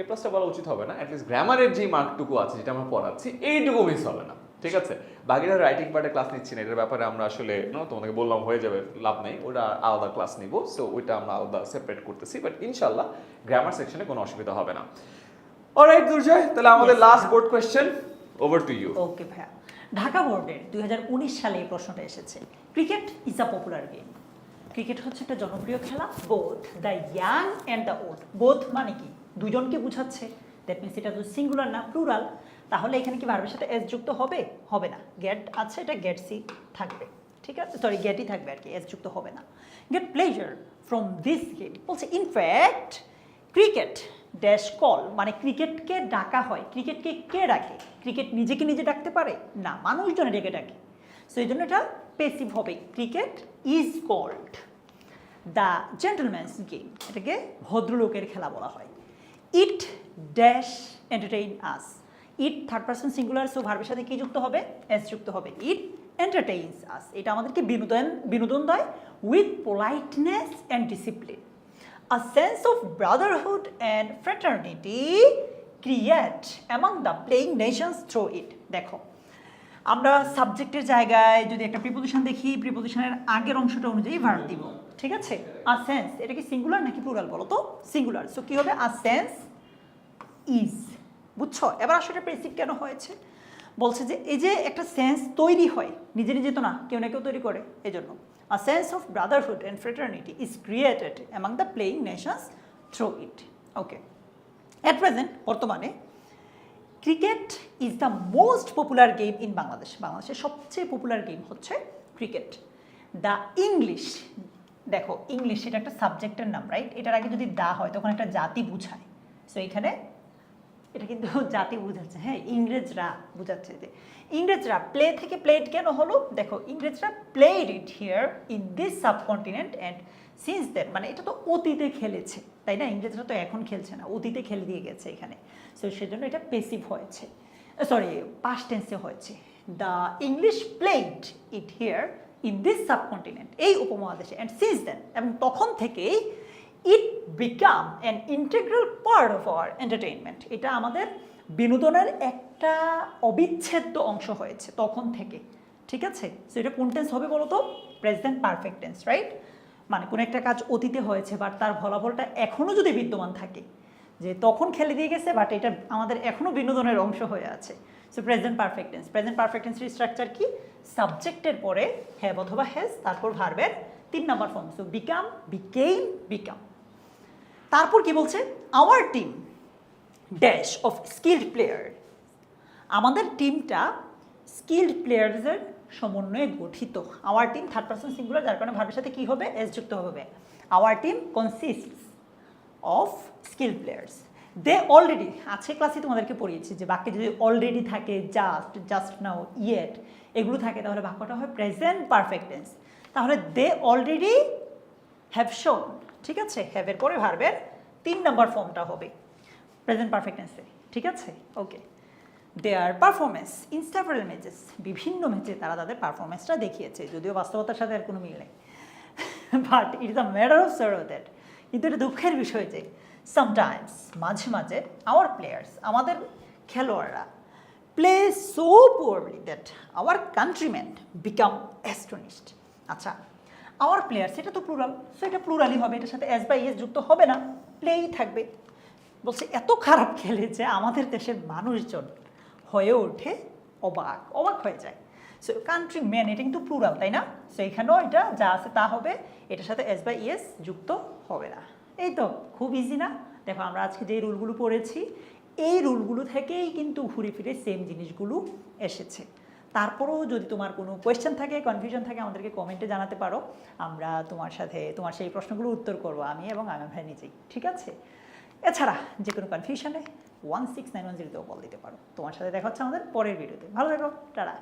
প্লাসটা বলা উচিত হবে না, অ্যাটলিস্ট গ্রামারের যেই মার্কটুকু আছে যেটা আমরা পড়াচ্ছি এইটুকু মিস হবে না, ঠিক আছে? বাকিরা রাইটিং পার্টে ক্লাস নিচ্ছি না, এটার ব্যাপারে আমরা আসলে তোমাদেরকে বললাম হয়ে যাবে, লাভ নেই, ওটা আলাদা ক্লাস নিব, সো ওইটা আমরা আলাদা সেপারেট করতেছি। বাট ইনশাল্লাহ গ্রামার সেকশনে কোনো অসুবিধা হবে না। অলরাইট দুর্জয়, তাহলে আমাদের last board question, over to you. Okay ভাইয়া, ঢাকা বোর্ডের 2019 সালে এই প্রশ্নটা এসেছে। Cricket is a popular game. Cricket হচ্ছে একটা জনপ্রিয় খেলা, both the young and the old. Both মানে কি? দুজনকে বোঝাচ্ছে, দ্যাট মিনস এটা তো সিঙ্গুলার না, প্লুরাল। তাহলে এখানে কি ভার্বের সাথে এস যুক্ত হবে? হবে না। গেট আছে, এটা গেট সি থাকবে, ঠিক আছে? সরি, গেটই থাকবে আর কি, এস যুক্ত হবে না। Gate pleasure from this game বলছে ইনফ্যাক্ট ক্রিকেট ড্যাশ কল, মানে ক্রিকেটকে ডাকা হয়। ক্রিকেটকে কে ডাকে? ক্রিকেট নিজেকে নিজে ডাকতে পারে না, মানুষজনে ডেকে ডাকে। সো এই জন্য এটা পেসিভ হবে। Cricket is called the gentleman's game, এটাকে ভদ্রলোকের খেলা বলা হয়। It dash entertain us. It third person singular, so ভার্বের সাথে কি যুক্ত হবে? এস যুক্ত হবে। ইট এন্টারটেইনস আস, এটা আমাদেরকে বিনোদন দেয় with politeness and discipline. A sense of brotherhood and fraternity create among the playing nations through it. দেখো, আমরা সাবজেক্টের জায়গায় যদি একটা প্রিপোজিশন দেখি, প্রিপোজিশনের আগের অংশটা অনুযায়ী ভার্ব দিব, ঠিক আছে, আ সেন্স এটা কি সিঙ্গুলার নাকি প্লুরাল বলো তো? সিঙ্গুলার। সো কি হবে? A sense is. বুঝছো? এবার আসলে প্রিন্সিপ কেন হয়েছে? বলছে যে এই যে একটা সেন্স তৈরি হয়, নিজে নিজে তো না, কেউ না কেউ তৈরি করে, এই জন্য a sense of brotherhood and fraternity is created among the playing nations through it. Okay, at present বর্তমানে cricket is the most popular game in Bangladesh. বাংলাদেশের সবচেয়ে পপুলার গেম হচ্ছে ক্রিকেট। দ্য ইংলিশ, দেখো ইংলিশ এটা একটা সাবজেক্টের নাম, রাইট? এটার আগে যদি দা হয় তখন একটা জাতি বুঝায়। সো এখানে এটা কিন্তু জাতি বুঝাচ্ছে, হ্যাঁ, ইংরেজরা বুঝাচ্ছে। যে ইংরেজরা প্লে থেকে প্লেড কেন হলো? দেখো ইংরেজরা played it here in this subcontinent and since then, মানে এটা তো অতীতে খেলেছে, তাই না? ইংরেজরা তো এখন খেলছে না, অতীতে খেলে দিয়ে গেছে এখানে। সো সেজন্য এটা পেসিভ হয়েছে, সরি পাস্ট টেন্সে হয়েছে। The English played it here in this subcontinent, এই উপমহাদেশে, অ্যান্ড সিন্স দেন, এবং তখন থেকেই it become an integral part of our entertainment, এটা আমাদের বিনোদনের একটা অবিচ্ছেদ্য অংশ হয়েছে তখন থেকে। ঠিক আছে, সো এটা কোন টেন্স হবে বলো তো? Present perfect tense, right? মানে কোনো একটা কাজ অতীতে হয়েছে বাট তার ফলাফলটা এখনও যদি বিদ্যমান থাকে, যে তখন খেলে দিয়ে গেছে বাট এটা আমাদের এখনও বিনোদনের অংশ হয়ে আছে। So present perfect tense. Present perfect টেন্সের স্ট্রাকচার কি? সাবজেক্টের পরে হ্যাভ অথবা হ্যাজ, তারপর ভার্বের 3 নম্বর ফর্ম। So become, became, become. তারপর কি বলছে? Our team dash of skilled player, আমাদের টিমটা স্কিল্ড প্লেয়ার্সের সমন্বয়ে গঠিত। Our team third person singular, যার কারণে ভার্বের সাথে কি হবে? এস যুক্ত হবে। Our team consists of skill players. They already, আজকে ক্লাসে তোমাদেরকে পড়িয়েছি যে বাক্যে যদি অলরেডি থাকে, জাস্ট, জাস্ট নাও, ইয়েট, এগুলো থাকে তাহলে বাক্যটা হয় প্রেজেন্ট পারফেক্ট টেন্স। তাহলে দে অলরেডি হ্যাভ শোন, ঠিক আছে, হ্যাভের পরে ভার্বের 3 নম্বর ফর্মটা হবে প্রেজেন্ট পারফেক্ট টেন্সে। ঠিক আছে, okay. Their performance in several matches, বিভিন্ন ম্যাচে তারা তাদের পারফরমেন্সটা দেখিয়েছে, যদিও বাস্তবতার সাথে আর কোনো মিল নেই, but it is a matter of sorrow that, কিন্তু এটা দুঃখের বিষয় যে সামটাইমস, মাঝে মাঝে আওয়ার প্লেয়ার্স, আমাদের খেলোয়াড়রা, play so poorly that our countryman become astonished. আচ্ছা, আওয়ার প্লেয়ার্স এটা তো প্লুরাল, সো এটা প্লুরালই হবে, এটার সাথে এস বাই এস যুক্ত হবে না, প্লেই থাকবে। বলছে এত খারাপ খেলে যে আমাদের দেশের মানুষজন হয়ে ওঠে অবাক, অবাক হয়ে যায়। সো কান্ট্রি ম্যান এটা কিন্তু প্লুরাল, তাই না? সো এখানেও এটা যা আছে তা হবে, এটার সাথে এস বাই এস যুক্ত হবে না। এই তো খুব ইজি না? দেখো আমরা আজকে যে রুলগুলো পড়েছি, এই রুলগুলো থেকেই কিন্তু ঘুরে ফিরে সেম জিনিসগুলো এসেছে। তারপরেও যদি তোমার কোনো কোয়েশ্চেন থাকে, কনফিউশন থাকে, আমাদেরকে কমেন্টে জানাতে পারো, আমরা তোমার সাথে তোমার সেই প্রশ্নগুলো উত্তর করবো, আমি এবং আমির ভাই নিজেই। ঠিক আছে? এছাড়া যে কোনো কনফিউশনে 16910তেও কল দিতে পারো। তোমার সাথে দেখা হচ্ছে আমাদের পরের ভিডিওতে। ভালো থেকো, টাটা।